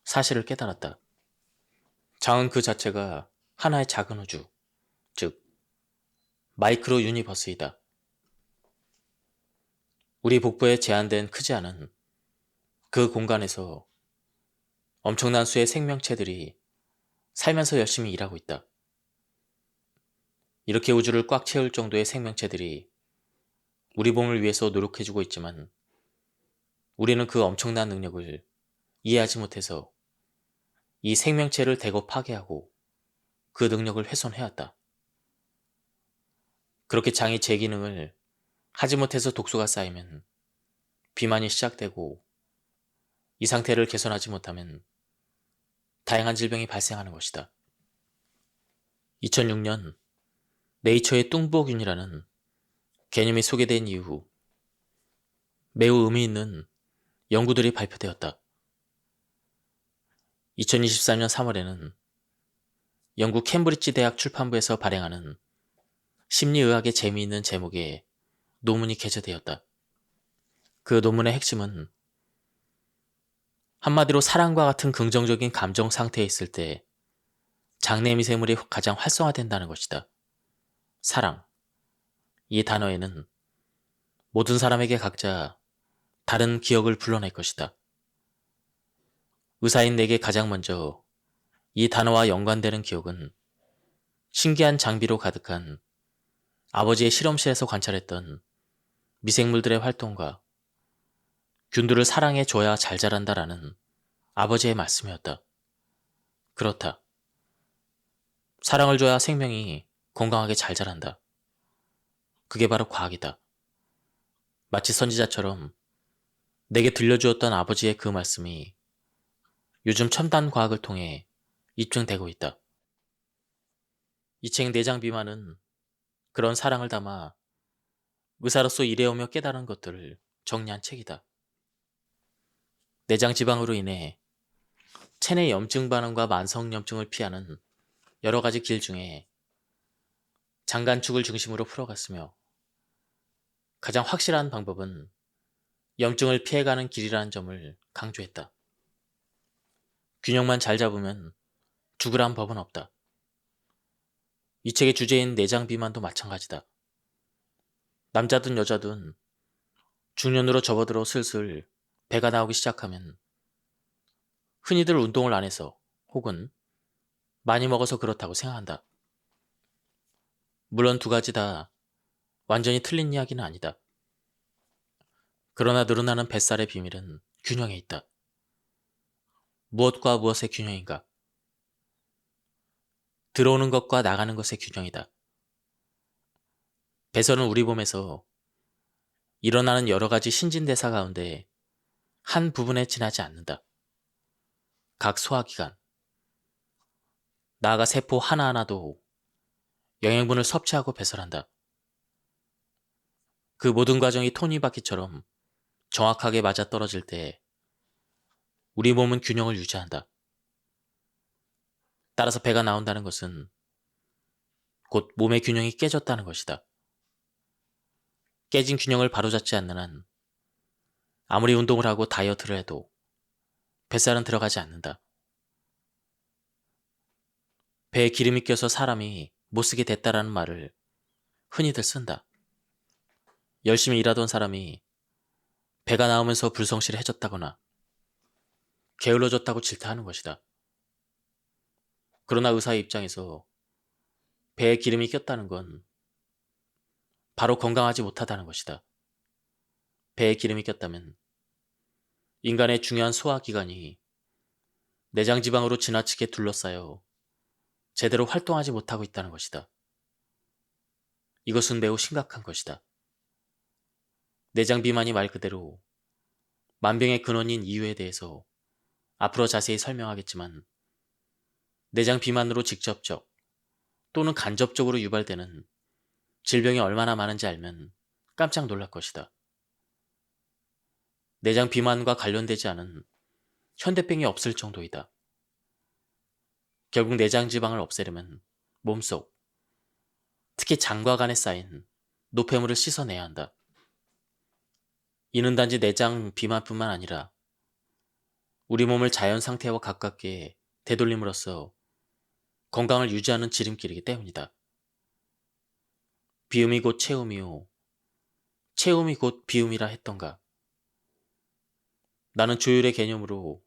S1: 사실을 깨달았다. 장은 그 자체가 하나의 작은 우주, 즉 마이크로 유니버스이다. 우리 복부에 제한된 크지 않은 그 공간에서 엄청난 수의 생명체들이 살면서 열심히 일하고 있다. 이렇게 우주를 꽉 채울 정도의 생명체들이 우리 몸을 위해서 노력해주고 있지만 우리는 그 엄청난 능력을 이해하지 못해서 이 생명체를 대거 파괴하고 그 능력을 훼손해왔다. 그렇게 장이 제 기능을 하지 못해서 독소가 쌓이면 비만이 시작되고 이 상태를 개선하지 못하면 다양한 질병이 발생하는 것이다. 2006년 네이처의 뚱보균이라는 개념이 소개된 이후 매우 의미 있는 연구들이 발표되었다. 2024년 3월에는 영국 캠브리지 대학 출판부에서 발행하는 심리의학의 재미있는 제목의 논문이 게재되었다. 그 논문의 핵심은 한마디로 사랑과 같은 긍정적인 감정 상태에 있을 때 장내 미생물이 가장 활성화된다는 것이다. 사랑. 이 단어에는 모든 사람에게 각자 다른 기억을 불러낼 것이다. 의사인 내게 가장 먼저 이 단어와 연관되는 기억은 신기한 장비로 가득한 아버지의 실험실에서 관찰했던 미생물들의 활동과 균들을 사랑해 줘야 잘 자란다라는 아버지의 말씀이었다. 그렇다. 사랑을 줘야 생명이 건강하게 잘 자란다. 그게 바로 과학이다. 마치 선지자처럼 내게 들려주었던 아버지의 그 말씀이 요즘 첨단 과학을 통해 입증되고 있다. 이 책 내장 비만은 그런 사랑을 담아 의사로서 일해오며 깨달은 것들을 정리한 책이다. 내장 지방으로 인해 체내 염증 반응과 만성염증을 피하는 여러 가지 길 중에 장간축을 중심으로 풀어갔으며 가장 확실한 방법은 염증을 피해가는 길이라는 점을 강조했다. 균형만 잘 잡으면 죽으란 법은 없다. 이 책의 주제인 내장 비만도 마찬가지다. 남자든 여자든 중년으로 접어들어 슬슬 배가 나오기 시작하면 흔히들 운동을 안 해서 혹은 많이 먹어서 그렇다고 생각한다. 물론 두 가지 다 완전히 틀린 이야기는 아니다. 그러나 늘어나는 뱃살의 비밀은 균형에 있다. 무엇과 무엇의 균형인가? 들어오는 것과 나가는 것의 균형이다. 배설은 우리 몸에서 일어나는 여러 가지 신진대사 가운데 한 부분에 지나지 않는다. 각 소화기관, 나아가 세포 하나하나도 영양분을 섭취하고 배설한다. 그 모든 과정이 톱니바퀴처럼 정확하게 맞아떨어질 때 우리 몸은 균형을 유지한다. 따라서 배가 나온다는 것은 곧 몸의 균형이 깨졌다는 것이다. 깨진 균형을 바로잡지 않는 한 아무리 운동을 하고 다이어트를 해도 뱃살은 들어가지 않는다. 배에 기름이 껴서 사람이 못쓰게 됐다라는 말을 흔히들 쓴다. 열심히 일하던 사람이 배가 나오면서 불성실해졌다거나 게을러졌다고 질타하는 것이다. 그러나 의사의 입장에서 배에 기름이 꼈다는 건 바로 건강하지 못하다는 것이다. 배에 기름이 꼈다면 인간의 중요한 소화기관이 내장지방으로 지나치게 둘러싸여 제대로 활동하지 못하고 있다는 것이다. 이것은 매우 심각한 것이다. 내장 비만이 말 그대로 만병의 근원인 이유에 대해서 앞으로 자세히 설명하겠지만 내장 비만으로 직접적 또는 간접적으로 유발되는 질병이 얼마나 많은지 알면 깜짝 놀랄 것이다. 내장 비만과 관련되지 않은 현대병이 없을 정도이다. 결국 내장 지방을 없애려면 몸속, 특히 장과 간에 쌓인 노폐물을 씻어내야 한다. 이는 단지 내장 비만뿐만 아니라 우리 몸을 자연 상태와 가깝게 되돌림으로써 건강을 유지하는 지름길이기 때문이다. 비움이 곧 채움이요, 채움이 곧 비움이라 했던가. 나는 조율의 개념으로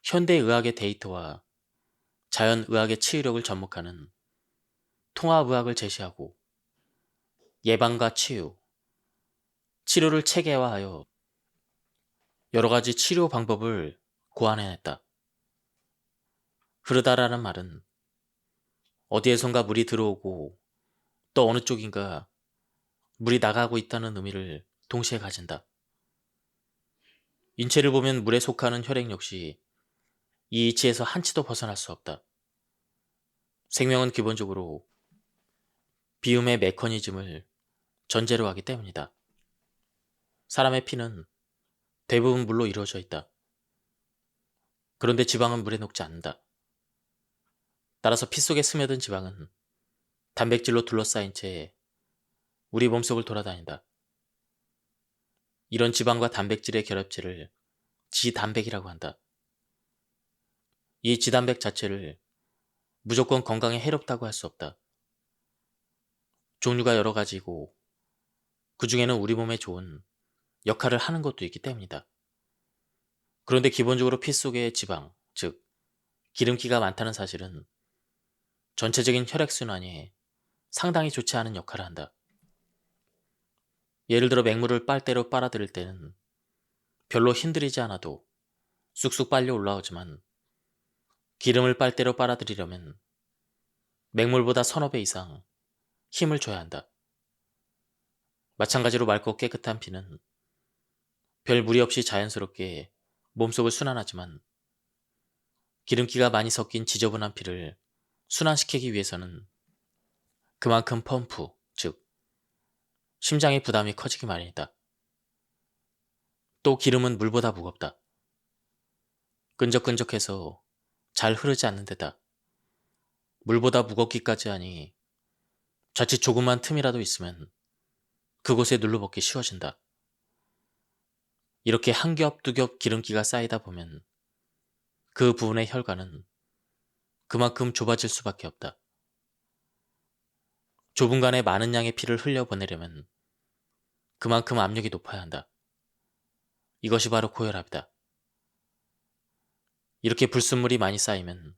S1: 현대의학의 데이터와 자연의학의 치유력을 접목하는 통합의학을 제시하고 예방과 치유, 치료를 체계화하여 여러 가지 치료 방법을 고안해냈다. 흐르다라는 말은 어디에선가 물이 들어오고 또 어느 쪽인가 물이 나가고 있다는 의미를 동시에 가진다. 인체를 보면 물에 속하는 혈액 역시 이 이치에서 한치도 벗어날 수 없다. 생명은 기본적으로 비움의 메커니즘을 전제로 하기 때문이다. 사람의 피는 대부분 물로 이루어져 있다. 그런데 지방은 물에 녹지 않는다. 따라서 피 속에 스며든 지방은 단백질로 둘러싸인 채 우리 몸속을 돌아다닌다. 이런 지방과 단백질의 결합체를 지단백이라고 한다. 이 지단백 자체를 무조건 건강에 해롭다고 할 수 없다. 종류가 여러 가지고 그 중에는 우리 몸에 좋은 역할을 하는 것도 있기 때문이다. 그런데 기본적으로 피 속의 지방, 즉 기름기가 많다는 사실은 전체적인 혈액순환에 상당히 좋지 않은 역할을 한다. 예를 들어 맹물을 빨대로 빨아들일 때는 별로 힘들이지 않아도 쑥쑥 빨려 올라오지만 기름을 빨대로 빨아들이려면 맹물보다 서너 배 이상 힘을 줘야 한다. 마찬가지로 맑고 깨끗한 피는 별 무리 없이 자연스럽게 몸속을 순환하지만 기름기가 많이 섞인 지저분한 피를 순환시키기 위해서는 그만큼 펌프, 즉 심장의 부담이 커지기 마련이다. 또 기름은 물보다 무겁다. 끈적끈적해서 잘 흐르지 않는 데다 물보다 무겁기까지 하니 자칫 조그만 틈이라도 있으면 그곳에 눌러먹기 쉬워진다. 이렇게 한 겹, 두 겹 기름기가 쌓이다 보면 그 부분의 혈관은 그만큼 좁아질 수밖에 없다. 좁은 간에 많은 양의 피를 흘려보내려면 그만큼 압력이 높아야 한다. 이것이 바로 고혈압이다. 이렇게 불순물이 많이 쌓이면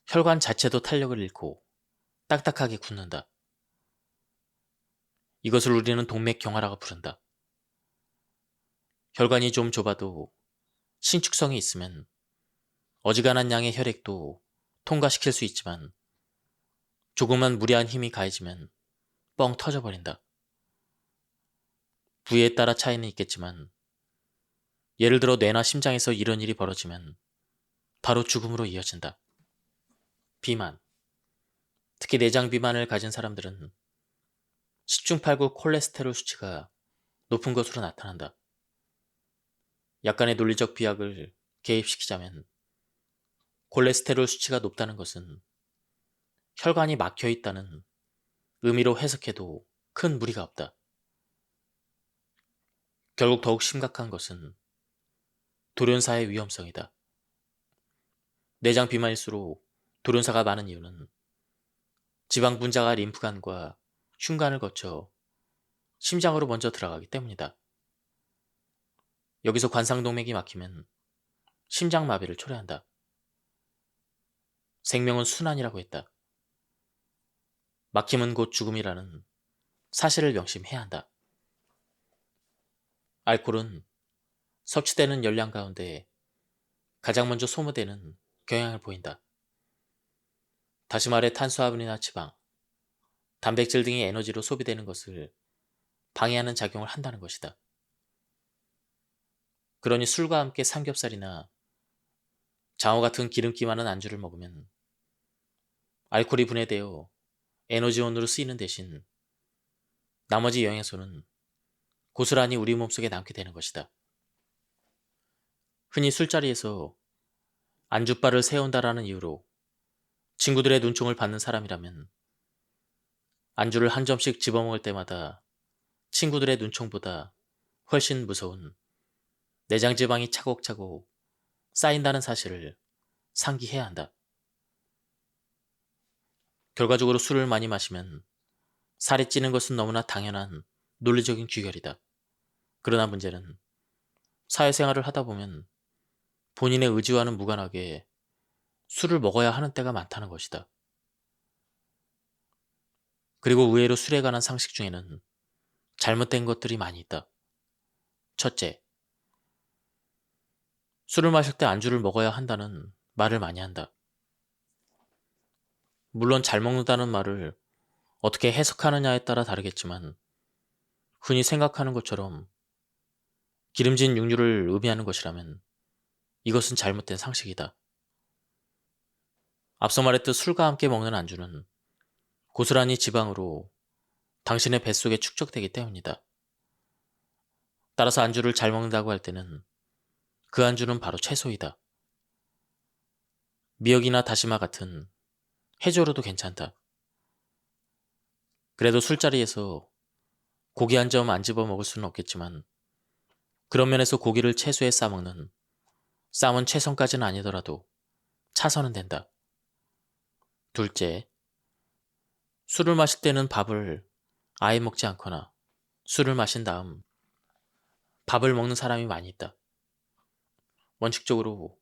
S1: 혈관 자체도 탄력을 잃고 딱딱하게 굳는다. 이것을 우리는 동맥경화라고 부른다. 혈관이 좀 좁아도 신축성이 있으면 어지간한 양의 혈액도 통과시킬 수 있지만 조금만 무리한 힘이 가해지면 뻥 터져버린다. 부위에 따라 차이는 있겠지만 예를 들어 뇌나 심장에서 이런 일이 벌어지면 바로 죽음으로 이어진다. 비만, 특히 내장 비만을 가진 사람들은 10중 8구 콜레스테롤 수치가 높은 것으로 나타난다. 약간의 논리적 비약을 개입시키자면 콜레스테롤 수치가 높다는 것은 혈관이 막혀 있다는 의미로 해석해도 큰 무리가 없다. 결국 더욱 심각한 것은 돌연사의 위험성이다. 내장 비만일수록 돌연사가 많은 이유는 지방 분자가 림프관과 흉관을 거쳐 심장으로 먼저 들어가기 때문이다. 여기서 관상동맥이 막히면 심장마비를 초래한다. 생명은 순환이라고 했다. 막힘은 곧 죽음이라는 사실을 명심해야 한다. 알코올은 섭취되는 열량 가운데 가장 먼저 소모되는 경향을 보인다. 다시 말해 탄수화물이나 지방, 단백질 등이 에너지로 소비되는 것을 방해하는 작용을 한다는 것이다. 그러니 술과 함께 삼겹살이나 장어 같은 기름기 많은 안주를 먹으면 알코올이 분해되어 에너지원으로 쓰이는 대신 나머지 영양소는 고스란히 우리 몸속에 남게 되는 것이다. 흔히 술자리에서 안주바를 세운다라는 이유로 친구들의 눈총을 받는 사람이라면 안주를 한 점씩 집어먹을 때마다 친구들의 눈총보다 훨씬 무서운 내장지방이 차곡차곡 쌓인다는 사실을 상기해야 한다. 결과적으로 술을 많이 마시면 살이 찌는 것은 너무나 당연한 논리적인 귀결이다. 그러나 문제는 사회생활을 하다 보면 본인의 의지와는 무관하게 술을 먹어야 하는 때가 많다는 것이다. 그리고 의외로 술에 관한 상식 중에는 잘못된 것들이 많이 있다. 첫째, 술을 마실 때 안주를 먹어야 한다는 말을 많이 한다. 물론 잘 먹는다는 말을 어떻게 해석하느냐에 따라 다르겠지만 흔히 생각하는 것처럼 기름진 육류를 의미하는 것이라면 이것은 잘못된 상식이다. 앞서 말했듯 술과 함께 먹는 안주는 고스란히 지방으로 당신의 뱃속에 축적되기 때문이다. 따라서 안주를 잘 먹는다고 할 때는 그 안주는 바로 채소이다. 미역이나 다시마 같은 해조류도 괜찮다. 그래도 술자리에서 고기 한 점 안 집어 먹을 수는 없겠지만 그런 면에서 고기를 채소에 싸먹는 쌈은 최선까지는 아니더라도 차선은 된다. 둘째, 술을 마실 때는 밥을 아예 먹지 않거나 술을 마신 다음 밥을 먹는 사람이 많이 있다. 원칙적으로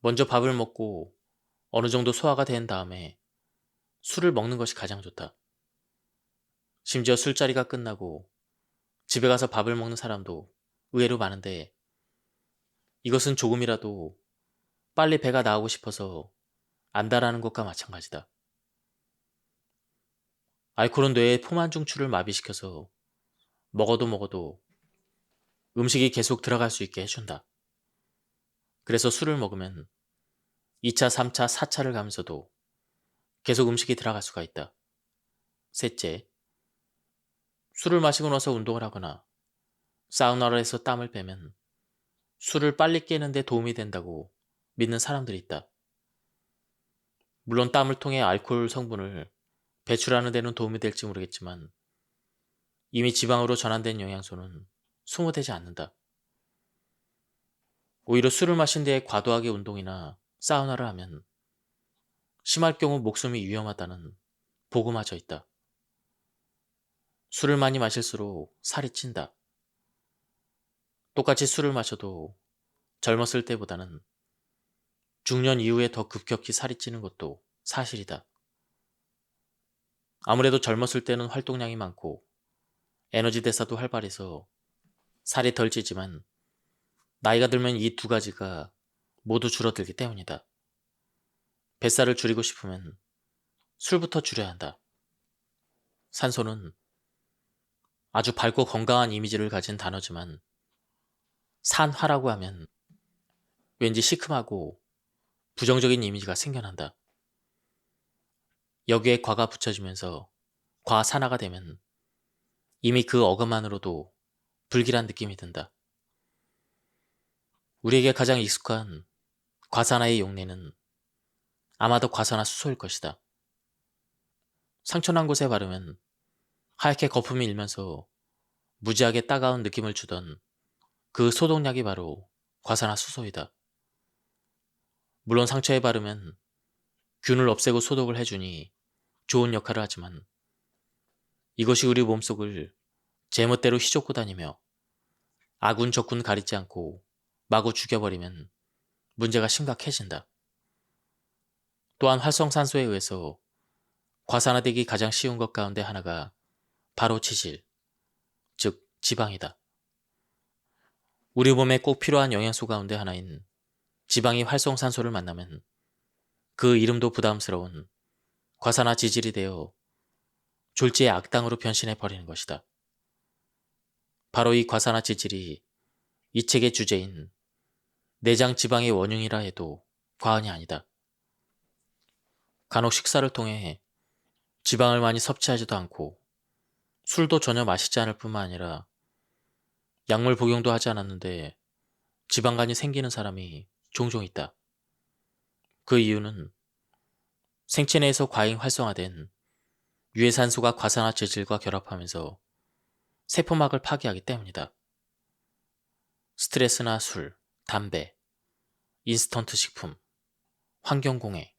S1: 먼저 밥을 먹고 어느 정도 소화가 된 다음에 술을 먹는 것이 가장 좋다. 심지어 술자리가 끝나고 집에 가서 밥을 먹는 사람도 의외로 많은데 이것은 조금이라도 빨리 배가 나오고 싶어서 안다라는 것과 마찬가지다. 알코올은 뇌의 포만중추를 마비시켜서 먹어도 음식이 계속 들어갈 수 있게 해준다. 그래서 술을 먹으면 2차, 3차, 4차를 가면서도 계속 음식이 들어갈 수가 있다. 셋째, 술을 마시고 나서 운동을 하거나 사우나를 해서 땀을 빼면 술을 빨리 깨는 데 도움이 된다고 믿는 사람들이 있다. 물론 땀을 통해 알코올 성분을 배출하는 데는 도움이 될지 모르겠지만 이미 지방으로 전환된 영양소는 소모되지 않는다. 오히려 술을 마신 뒤에 과도하게 운동이나 사우나를 하면 심할 경우 목숨이 위험하다는 보고마저 있다. 술을 많이 마실수록 살이 찐다. 똑같이 술을 마셔도 젊었을 때보다는 중년 이후에 더 급격히 살이 찌는 것도 사실이다. 아무래도 젊었을 때는 활동량이 많고 에너지 대사도 활발해서 살이 덜 찌지만 나이가 들면 이 두 가지가 모두 줄어들기 때문이다. 뱃살을 줄이고 싶으면 술부터 줄여야 한다. 산소는 아주 밝고 건강한 이미지를 가진 단어지만 산화라고 하면 왠지 시큼하고 부정적인 이미지가 생겨난다. 여기에 과가 붙여지면서 과산화가 되면 이미 그 어감만으로도 불길한 느낌이 든다. 우리에게 가장 익숙한 과산화의 용례는 아마도 과산화 수소일 것이다. 상처난 곳에 바르면 하얗게 거품이 일면서 무지하게 따가운 느낌을 주던 그 소독약이 바로 과산화 수소이다. 물론 상처에 바르면 균을 없애고 소독을 해주니 좋은 역할을 하지만 이것이 우리 몸속을 제멋대로 휘젓고 다니며 아군 적군 가리지 않고 마구 죽여버리면 문제가 심각해진다. 또한 활성산소에 의해서 과산화되기 가장 쉬운 것 가운데 하나가 바로 지질, 즉 지방이다. 우리 몸에 꼭 필요한 영양소 가운데 하나인 지방이 활성산소를 만나면 그 이름도 부담스러운 과산화 지질이 되어 졸지의 악당으로 변신해 버리는 것이다. 바로 이 과산화 지질이 이 책의 주제인 내장 지방의 원흉이라 해도 과언이 아니다. 간혹 식사를 통해 지방을 많이 섭취하지도 않고 술도 전혀 마시지 않을 뿐만 아니라 약물 복용도 하지 않았는데 지방간이 생기는 사람이 종종 있다. 그 이유는 생체 내에서 과잉 활성화된 유해산소가 과산화 재질과 결합하면서 세포막을 파괴하기 때문이다. 스트레스나 술, 담배, 인스턴트 식품, 환경공해,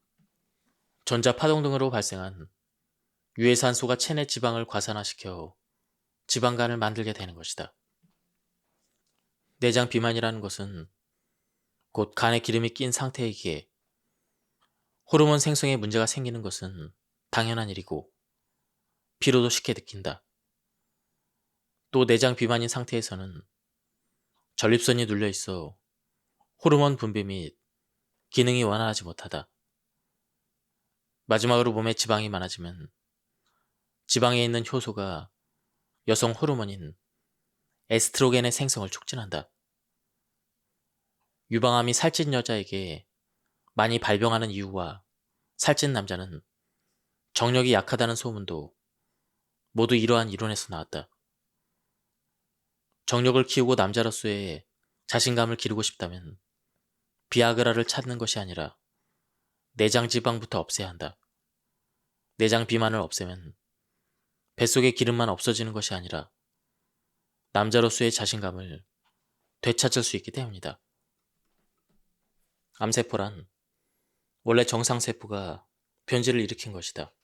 S1: 전자파동 등으로 발생한 유해산소가 체내 지방을 과산화시켜 지방간을 만들게 되는 것이다. 내장 비만이라는 것은 곧 간에 기름이 낀 상태이기에 호르몬 생성에 문제가 생기는 것은 당연한 일이고 피로도 쉽게 느낀다. 또 내장 비만인 상태에서는 전립선이 눌려 있어 호르몬 분비 및 기능이 원활하지 못하다. 마지막으로 몸에 지방이 많아지면 지방에 있는 효소가 여성 호르몬인 에스트로겐의 생성을 촉진한다. 유방암이 살찐 여자에게 많이 발병하는 이유와 살찐 남자는 정력이 약하다는 소문도 모두 이러한 이론에서 나왔다. 정력을 키우고 남자로서의 자신감을 기르고 싶다면 비아그라를 찾는 것이 아니라 내장 지방부터 없애야 한다. 내장 비만을 없애면 뱃속의 기름만 없어지는 것이 아니라 남자로서의 자신감을 되찾을 수 있기 때문이다. 암세포란 원래 정상세포가 변질을 일으킨 것이다.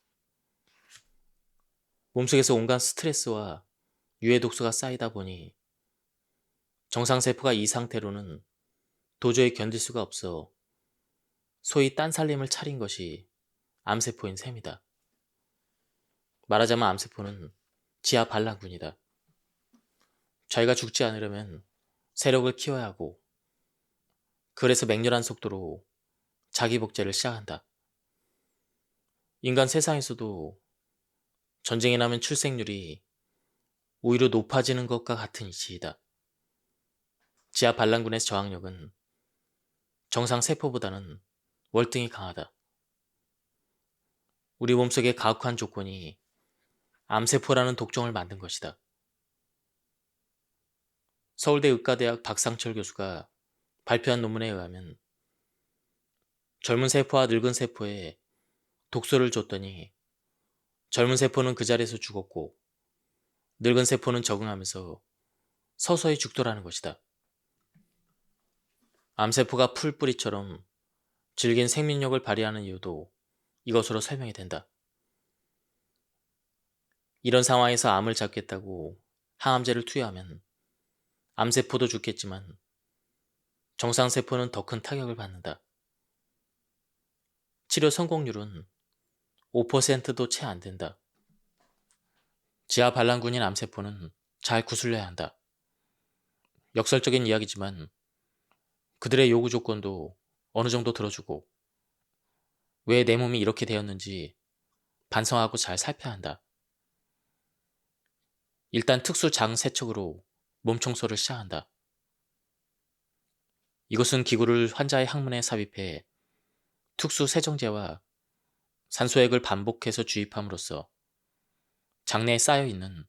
S1: 몸속에서 온갖 스트레스와 유해 독소가 쌓이다 보니 정상세포가 이 상태로는 도저히 견딜 수가 없어 소위 딴살림을 차린 것이 암세포인 셈이다. 말하자면 암세포는 지하 반란군이다. 자기가 죽지 않으려면 세력을 키워야 하고 그래서 맹렬한 속도로 자기 복제를 시작한다. 인간 세상에서도 전쟁이 나면 출생률이 오히려 높아지는 것과 같은 이치이다. 지하 반란군의 저항력은 정상 세포보다는 월등히 강하다. 우리 몸속의 가혹한 조건이 암세포라는 독종을 만든 것이다. 서울대 의과대학 박상철 교수가 발표한 논문에 의하면 젊은 세포와 늙은 세포에 독소를 줬더니 젊은 세포는 그 자리에서 죽었고 늙은 세포는 적응하면서 서서히 죽더라는 것이다. 암세포가 풀뿌리처럼 질긴 생명력을 발휘하는 이유도 이것으로 설명이 된다. 이런 상황에서 암을 잡겠다고 항암제를 투여하면 암세포도 죽겠지만 정상세포는 더 큰 타격을 받는다. 치료 성공률은 5%도 채 안 된다. 지하 반란군인 암세포는 잘 구슬려야 한다. 역설적인 이야기지만 그들의 요구 조건도 어느 정도 들어주고 왜 내 몸이 이렇게 되었는지 반성하고 잘 살펴야 한다. 일단 특수 장 세척으로 몸 청소를 시작한다. 이것은 기구를 환자의 항문에 삽입해 특수 세정제와 산소액을 반복해서 주입함으로써 장내에 쌓여있는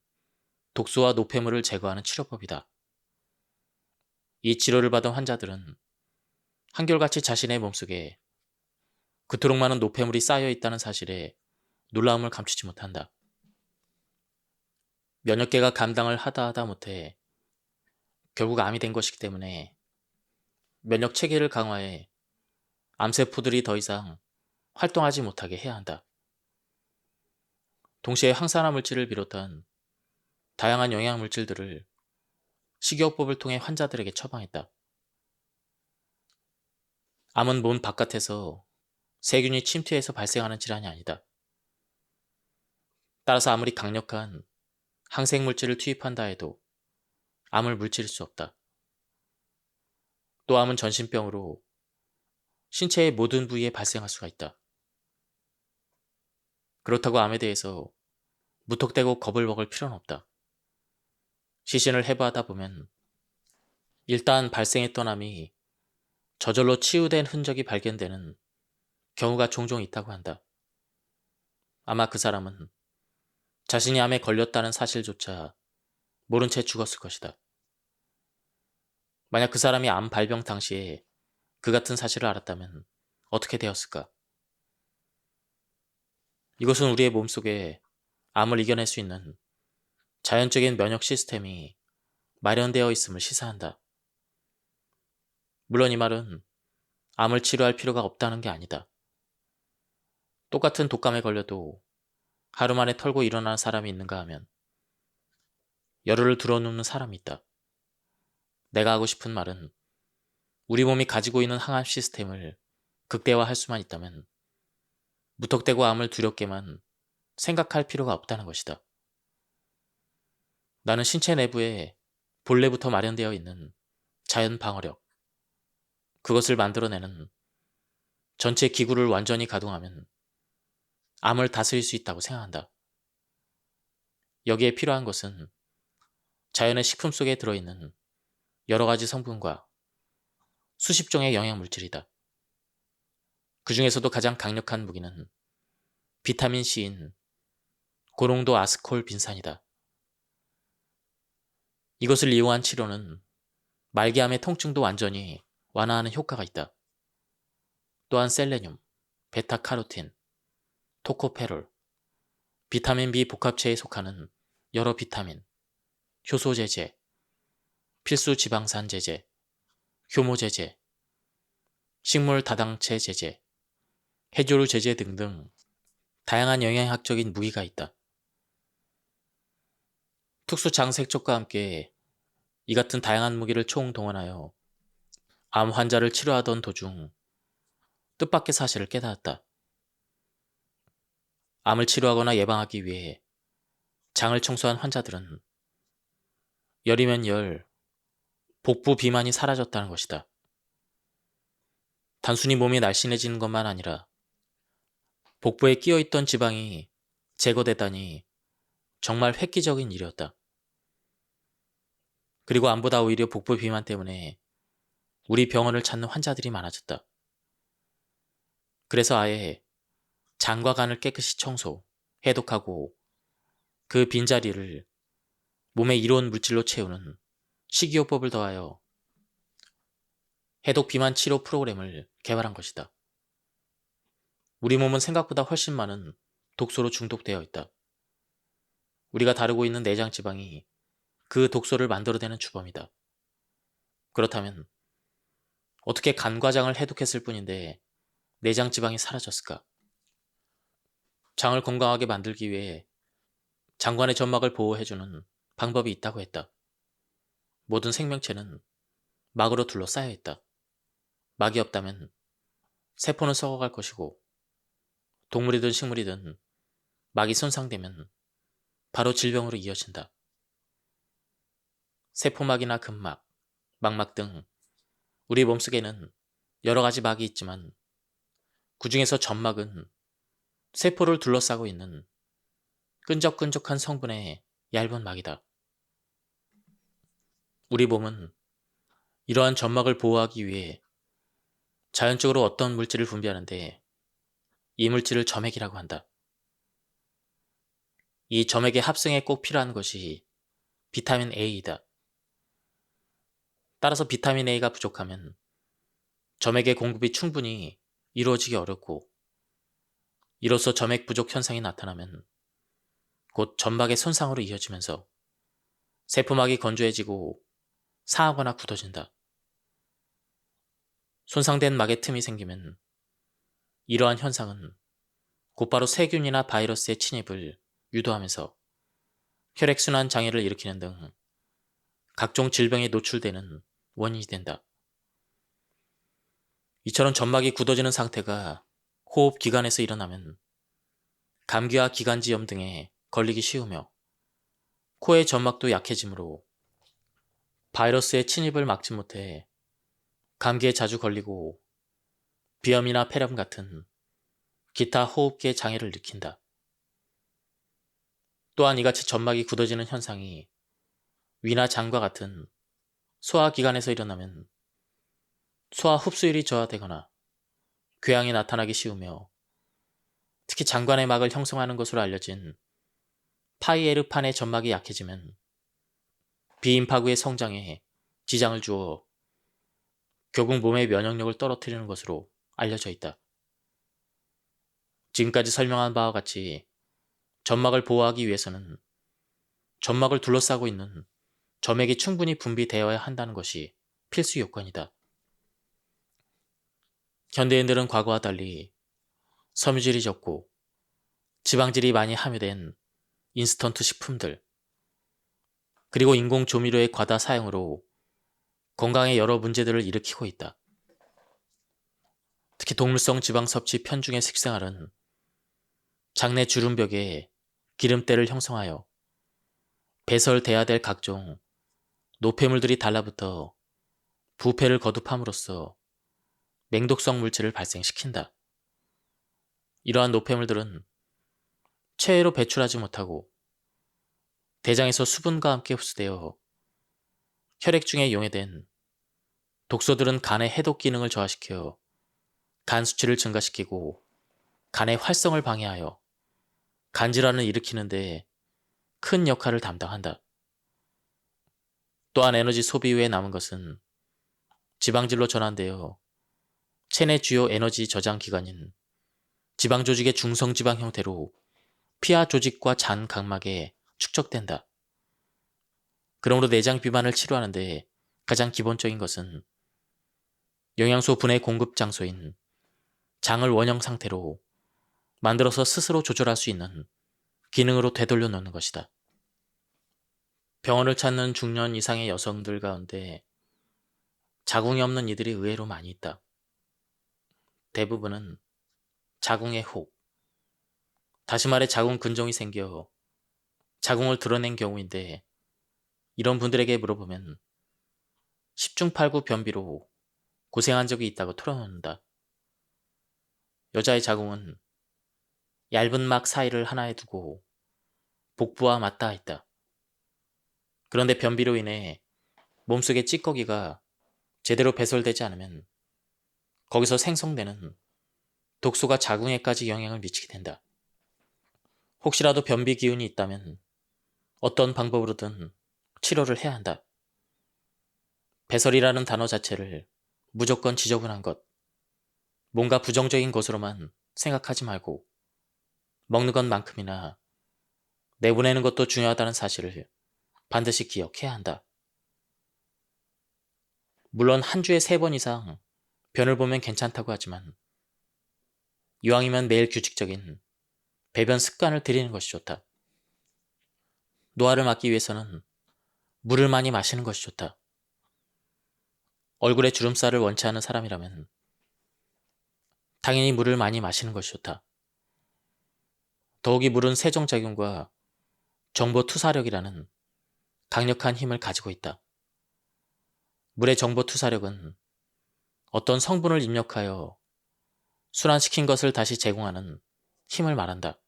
S1: 독소와 노폐물을 제거하는 치료법이다. 이 치료를 받은 환자들은 한결같이 자신의 몸속에 그토록 많은 노폐물이 쌓여있다는 사실에 놀라움을 감추지 못한다. 면역계가 감당을 하다 못해 결국 암이 된 것이기 때문에 면역 체계를 강화해 암세포들이 더 이상 활동하지 못하게 해야 한다. 동시에 항산화 물질을 비롯한 다양한 영양 물질들을 식이요법을 통해 환자들에게 처방했다. 암은 몸 바깥에서 세균이 침투해서 발생하는 질환이 아니다. 따라서 아무리 강력한 항생물질을 투입한다 해도 암을 물리칠 수 없다. 또 암은 전신병으로 신체의 모든 부위에 발생할 수가 있다. 그렇다고 암에 대해서 무턱대고 겁을 먹을 필요는 없다. 시신을 해부하다 보면 일단 발생했던 암이 저절로 치유된 흔적이 발견되는 경우가 종종 있다고 한다. 아마 그 사람은 자신이 암에 걸렸다는 사실조차 모른 채 죽었을 것이다. 만약 그 사람이 암 발병 당시에 그 같은 사실을 알았다면 어떻게 되었을까? 이것은 우리의 몸속에 암을 이겨낼 수 있는 자연적인 면역 시스템이 마련되어 있음을 시사한다. 물론 이 말은 암을 치료할 필요가 없다는 게 아니다. 똑같은 독감에 걸려도 하루 만에 털고 일어나는 사람이 있는가 하면 열흘을 들어눕는 사람이 있다. 내가 하고 싶은 말은 우리 몸이 가지고 있는 항암 시스템을 극대화할 수만 있다면 무턱대고 암을 두렵게만 생각할 필요가 없다는 것이다. 나는 신체 내부에 본래부터 마련되어 있는 자연 방어력, 그것을 만들어내는 전체 기구를 완전히 가동하면 암을 다스릴 수 있다고 생각한다. 여기에 필요한 것은 자연의 식품 속에 들어있는 여러 가지 성분과 수십 종의 영양물질이다. 그 중에서도 가장 강력한 무기는 비타민 C인 고농도 아스콜 빈산이다. 이것을 이용한 치료는 말기암의 통증도 완전히 완화하는 효과가 있다. 또한 셀레늄, 베타카로틴, 토코페롤, 비타민 B 복합체에 속하는 여러 비타민, 효소제제, 필수 지방산 제제, 효모제제, 식물 다당체 제제, 해조류 제제 등등 다양한 영양학적인 무기가 있다. 특수 장색적과 함께 이 같은 다양한 무기를 총동원하여 암 환자를 치료하던 도중 뜻밖의 사실을 깨달았다. 암을 치료하거나 예방하기 위해 장을 청소한 환자들은 열이면 열, 복부 비만이 사라졌다는 것이다. 단순히 몸이 날씬해지는 것만 아니라 복부에 끼어있던 지방이 제거되다니 정말 획기적인 일이었다. 그리고 암보다 오히려 복부 비만 때문에 우리 병원을 찾는 환자들이 많아졌다. 그래서 아예 장과 간을 깨끗이 청소, 해독하고 그 빈자리를 몸의 이로운 물질로 채우는 식이요법을 더하여 해독 비만 치료 프로그램을 개발한 것이다. 우리 몸은 생각보다 훨씬 많은 독소로 중독되어 있다. 우리가 다루고 있는 내장 지방이 그 독소를 만들어내는 주범이다. 그렇다면 어떻게 간과장을 해독했을 뿐인데 내장 지방이 사라졌을까? 장을 건강하게 만들기 위해 장관의 점막을 보호해주는 방법이 있다고 했다. 모든 생명체는 막으로 둘러싸여 있다. 막이 없다면 세포는 썩어갈 것이고 동물이든 식물이든 막이 손상되면 바로 질병으로 이어진다. 세포막이나 근막, 망막 등 우리 몸속에는 여러 가지 막이 있지만 그 중에서 점막은 세포를 둘러싸고 있는 끈적끈적한 성분의 얇은 막이다. 우리 몸은 이러한 점막을 보호하기 위해 자연적으로 어떤 물질을 분비하는데 이 물질을 점액이라고 한다. 이 점액의 합성에 꼭 필요한 것이 비타민 A이다. 따라서 비타민 A가 부족하면 점액의 공급이 충분히 이루어지기 어렵고, 이로써 점액 부족 현상이 나타나면 곧 점막의 손상으로 이어지면서 세포막이 건조해지고 상하거나 굳어진다. 손상된 막에 틈이 생기면 이러한 현상은 곧바로 세균이나 바이러스의 침입을 유도하면서 혈액순환 장애를 일으키는 등 각종 질병에 노출되는 원인이 된다. 이처럼 점막이 굳어지는 상태가 호흡기관에서 일어나면 감기와 기관지염 등에 걸리기 쉬우며, 코의 점막도 약해지므로 바이러스의 침입을 막지 못해 감기에 자주 걸리고 비염이나 폐렴 같은 기타 호흡기의 장애를 일으킨다. 또한 이같이 점막이 굳어지는 현상이 위나 장과 같은 소화기관에서 일어나면 소화 흡수율이 저하되거나 궤양이 나타나기 쉬우며, 특히 장관의 막을 형성하는 것으로 알려진 파이에르판의 점막이 약해지면 비임파구의 성장에 지장을 주어 결국 몸의 면역력을 떨어뜨리는 것으로 알려져 있다. 지금까지 설명한 바와 같이 점막을 보호하기 위해서는 점막을 둘러싸고 있는 점액이 충분히 분비되어야 한다는 것이 필수 요건이다. 현대인들은 과거와 달리 섬유질이 적고 지방질이 많이 함유된 인스턴트 식품들, 그리고 인공 조미료의 과다 사용으로 건강에 여러 문제들을 일으키고 있다. 특히 동물성 지방 섭취 편중의 식생활은 장내 주름벽에 기름때를 형성하여 배설돼야 될 각종 노폐물들이 달라붙어 부패를 거듭함으로써 맹독성 물질을 발생시킨다. 이러한 노폐물들은 체외로 배출하지 못하고 대장에서 수분과 함께 흡수되어 혈액 중에 용해된 독소들은 간의 해독 기능을 저하시켜 간 수치를 증가시키고 간의 활성을 방해하여 간질환을 일으키는 데 큰 역할을 담당한다. 또한 에너지 소비 후에 남은 것은 지방질로 전환되어 체내 주요 에너지 저장 기관인 지방 조직의 중성지방 형태로 피하 조직과 잔 각막에 축적된다. 그러므로 내장 비만을 치료하는데 가장 기본적인 것은 영양소 분해 공급 장소인 장을 원형 상태로 만들어서 스스로 조절할 수 있는 기능으로 되돌려 놓는 것이다. 병원을 찾는 중년 이상의 여성들 가운데 자궁이 없는 이들이 의외로 많이 있다. 대부분은 자궁의 혹, 다시 말해 자궁 근종이 생겨 자궁을 드러낸 경우인데, 이런 분들에게 물어보면 10중 8구 변비로 고생한 적이 있다고 털어놓는다. 여자의 자궁은 얇은 막 사이를 하나에 두고 복부와 맞닿아 있다. 그런데 변비로 인해 몸속의 찌꺼기가 제대로 배설되지 않으면 거기서 생성되는 독소가 자궁에까지 영향을 미치게 된다. 혹시라도 변비 기운이 있다면 어떤 방법으로든 치료를 해야 한다. 배설이라는 단어 자체를 무조건 지저분한 것, 뭔가 부정적인 것으로만 생각하지 말고 먹는 것만큼이나 내보내는 것도 중요하다는 사실을 반드시 기억해야 한다. 물론 한 주에 3번 이상 변을 보면 괜찮다고 하지만 이왕이면 매일 규칙적인 배변 습관을 들이는 것이 좋다. 노화를 막기 위해서는 물을 많이 마시는 것이 좋다. 얼굴에 주름살을 원치 않은 사람이라면 당연히 물을 많이 마시는 것이 좋다. 더욱이 물은 세정작용과 정보 투사력이라는 강력한 힘을 가지고 있다. 물의 정보 투사력은 어떤 성분을 입력하여 순환시킨 것을 다시 제공하는 힘을 말한다.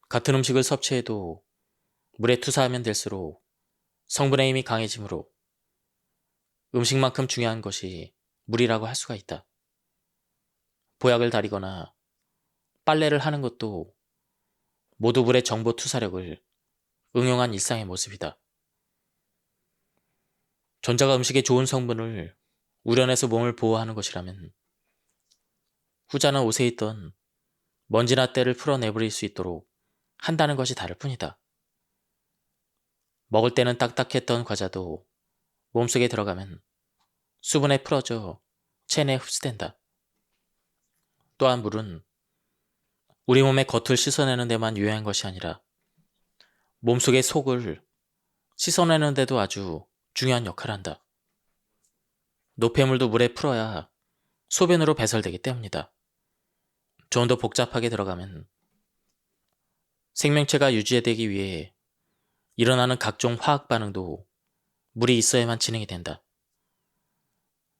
S1: 같은 음식을 섭취해도 물에 투사하면 될수록 성분의 힘이 강해지므로 음식만큼 중요한 것이 물이라고 할 수가 있다. 보약을 다리거나 빨래를 하는 것도 모두 물의 정보 투사력을 응용한 일상의 모습이다. 전자가 음식의 좋은 성분을 우려내서 몸을 보호하는 것이라면 후자는 옷에 있던 먼지나 때를 풀어내버릴 수 있도록 한다는 것이 다를 뿐이다. 먹을 때는 딱딱했던 과자도 몸속에 들어가면 수분에 풀어져 체내에 흡수된다. 또한 물은 우리 몸의 겉을 씻어내는 데만 유효한 것이 아니라 몸속의 속을 씻어내는 데도 아주 중요한 역할을 한다. 노폐물도 물에 풀어야 소변으로 배설되기 때문이다. 좀 더 복잡하게 들어가면 생명체가 유지되기 위해 일어나는 각종 화학 반응도 물이 있어야만 진행이 된다.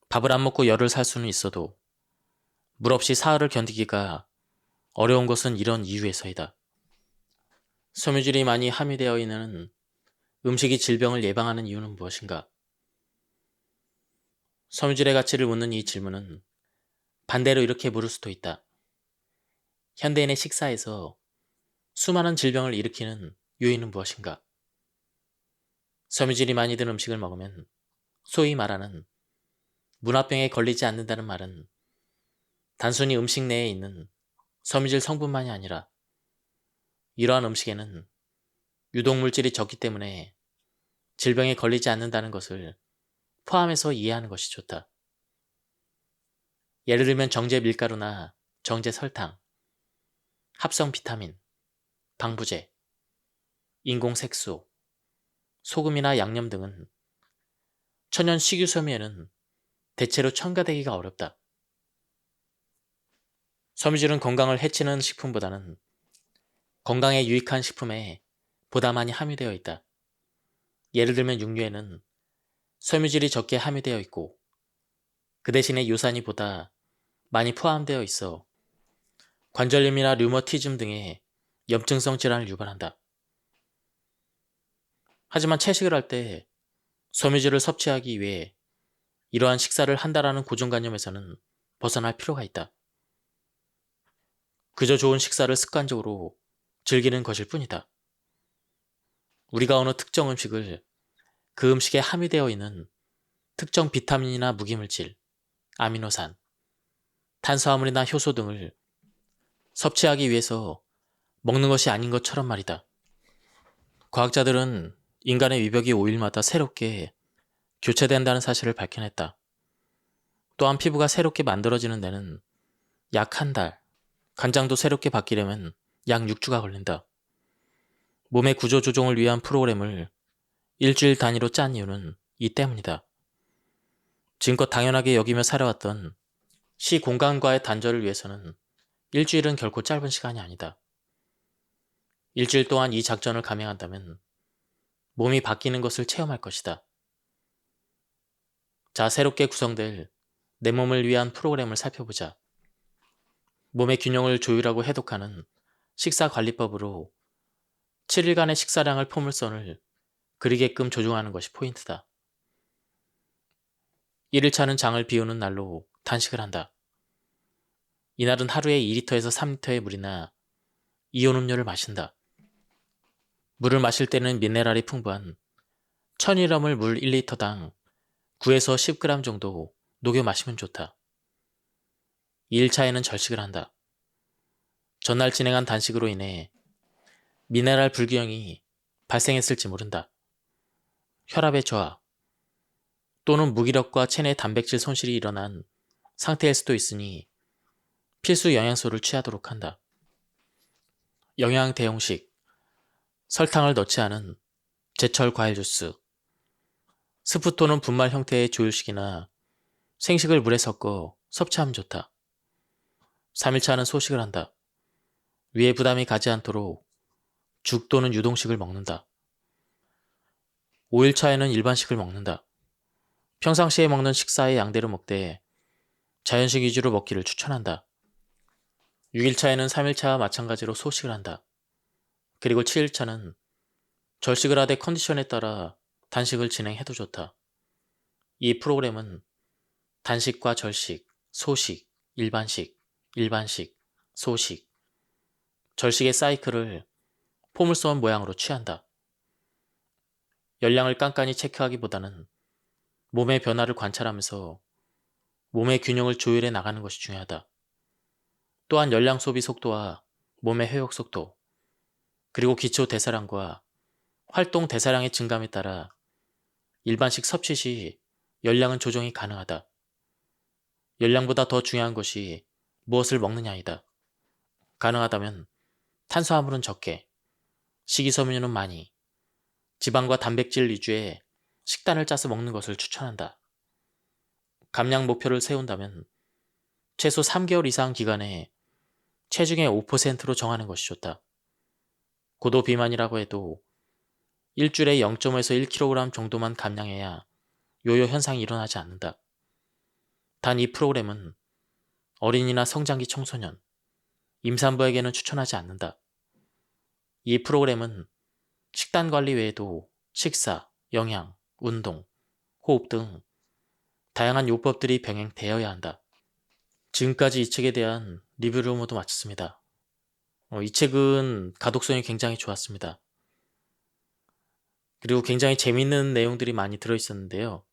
S1: 밥을 안 먹고 열을 살 수는 있어도 물 없이 사흘을 견디기가 어려운 것은 이런 이유에서이다. 섬유질이 많이 함유되어 있는 음식이 질병을 예방하는 이유는 무엇인가? 섬유질의 가치를 묻는 이 질문은 반대로 이렇게 물을 수도 있다. 현대인의 식사에서 수많은 질병을 일으키는 요인은 무엇인가? 섬유질이 많이 든 음식을 먹으면 소위 말하는 문화병에 걸리지 않는다는 말은 단순히 음식 내에 있는 섬유질 성분만이 아니라 이러한 음식에는 유독물질이 적기 때문에 질병에 걸리지 않는다는 것을 포함해서 이해하는 것이 좋다. 예를 들면 정제 밀가루나 정제 설탕, 합성 비타민, 방부제, 인공 색소, 소금이나 양념 등은 천연 식유섬유에는 대체로 첨가되기가 어렵다. 섬유질은 건강을 해치는 식품보다는 건강에 유익한 식품에 보다 많이 함유되어 있다. 예를 들면 육류에는 섬유질이 적게 함유되어 있고 그 대신에 요산이 보다 많이 포함되어 있어 관절염이나 류머티즘 등의 염증성 질환을 유발한다. 하지만 채식을 할 때 섬유질을 섭취하기 위해 이러한 식사를 한다라는 고정관념에서는 벗어날 필요가 있다. 그저 좋은 식사를 습관적으로 즐기는 것일 뿐이다. 우리가 어느 특정 음식을 그 음식에 함유되어 있는 특정 비타민이나 무기물질, 아미노산, 탄수화물이나 효소 등을 섭취하기 위해서 먹는 것이 아닌 것처럼 말이다. 과학자들은 인간의 위벽이 5일마다 새롭게 교체된다는 사실을 밝혀냈다. 또한 피부가 새롭게 만들어지는 데는 약 한 달, 간장도 새롭게 바뀌려면 약 6주가 걸린다. 몸의 구조 조정을 위한 프로그램을 일주일 단위로 짠 이유는 이 때문이다. 지금껏 당연하게 여기며 살아왔던 시 공간과의 단절을 위해서는 일주일은 결코 짧은 시간이 아니다. 일주일 동안 이 작전을 감행한다면 몸이 바뀌는 것을 체험할 것이다. 자, 새롭게 구성될 내 몸을 위한 프로그램을 살펴보자. 몸의 균형을 조율하고 해독하는 식사관리법으로 7일간의 식사량을 포물선을 그리게끔 조정하는 것이 포인트다. 1일차는 장을 비우는 날로 단식을 한다. 이날은 하루에 2리터에서 3리터의 물이나 이온 음료를 마신다. 물을 마실 때는 미네랄이 풍부한 천일염을 물 1리터당 9에서 10g 정도 녹여 마시면 좋다. 2일차에는 절식을 한다. 전날 진행한 단식으로 인해 미네랄 불균형이 발생했을지 모른다. 혈압의 저하 또는 무기력과 체내 단백질 손실이 일어난 상태일 수도 있으니 필수 영양소를 취하도록 한다. 영양 대용식, 설탕을 넣지 않은 제철 과일 주스, 스프 또는 분말 형태의 조율식이나 생식을 물에 섞어 섭취하면 좋다. 3일차는 소식을 한다. 위에 부담이 가지 않도록 죽 또는 유동식을 먹는다. 5일차에는 일반식을 먹는다. 평상시에 먹는 식사의 양대로 먹되 자연식 위주로 먹기를 추천한다. 6일차에는 3일차와 마찬가지로 소식을 한다. 그리고 7일차는 절식을 하되 컨디션에 따라 단식을 진행해도 좋다. 이 프로그램은 단식과 절식, 소식, 일반식, 일반식, 소식, 절식의 사이클을 포물선 모양으로 취한다. 열량을 깐깐히 체크하기보다는 몸의 변화를 관찰하면서 몸의 균형을 조율해 나가는 것이 중요하다. 또한 열량 소비 속도와 몸의 회복 속도, 그리고 기초 대사량과 활동 대사량의 증감에 따라 일반식 섭취 시 열량은 조정이 가능하다. 열량보다 더 중요한 것이 무엇을 먹느냐이다. 가능하다면 탄수화물은 적게, 식이섬유는 많이, 지방과 단백질 위주의 식단을 짜서 먹는 것을 추천한다. 감량 목표를 세운다면 최소 3개월 이상 기간에 체중의 5%로 정하는 것이 좋다. 고도 비만이라고 해도 일주일에 0.5에서 1kg 정도만 감량해야 요요 현상이 일어나지 않는다. 단 이 프로그램은 어린이나 성장기 청소년, 임산부에게는 추천하지 않는다. 이 프로그램은 식단 관리 외에도 식사, 영양, 운동, 호흡 등 다양한 요법들이 병행되어야 한다. 지금까지 이 책에 대한 리뷰를 모두 마쳤습니다. 이 책은 가독성이 굉장히 좋았습니다. 그리고 굉장히 재미있는 내용들이 많이 들어있었는데요.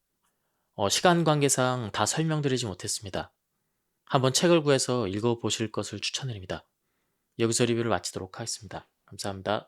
S1: 시간 관계상 다 설명드리지 못했습니다. 한번 책을 구해서 읽어보실 것을 추천드립니다. 여기서 리뷰를 마치도록 하겠습니다. 감사합니다.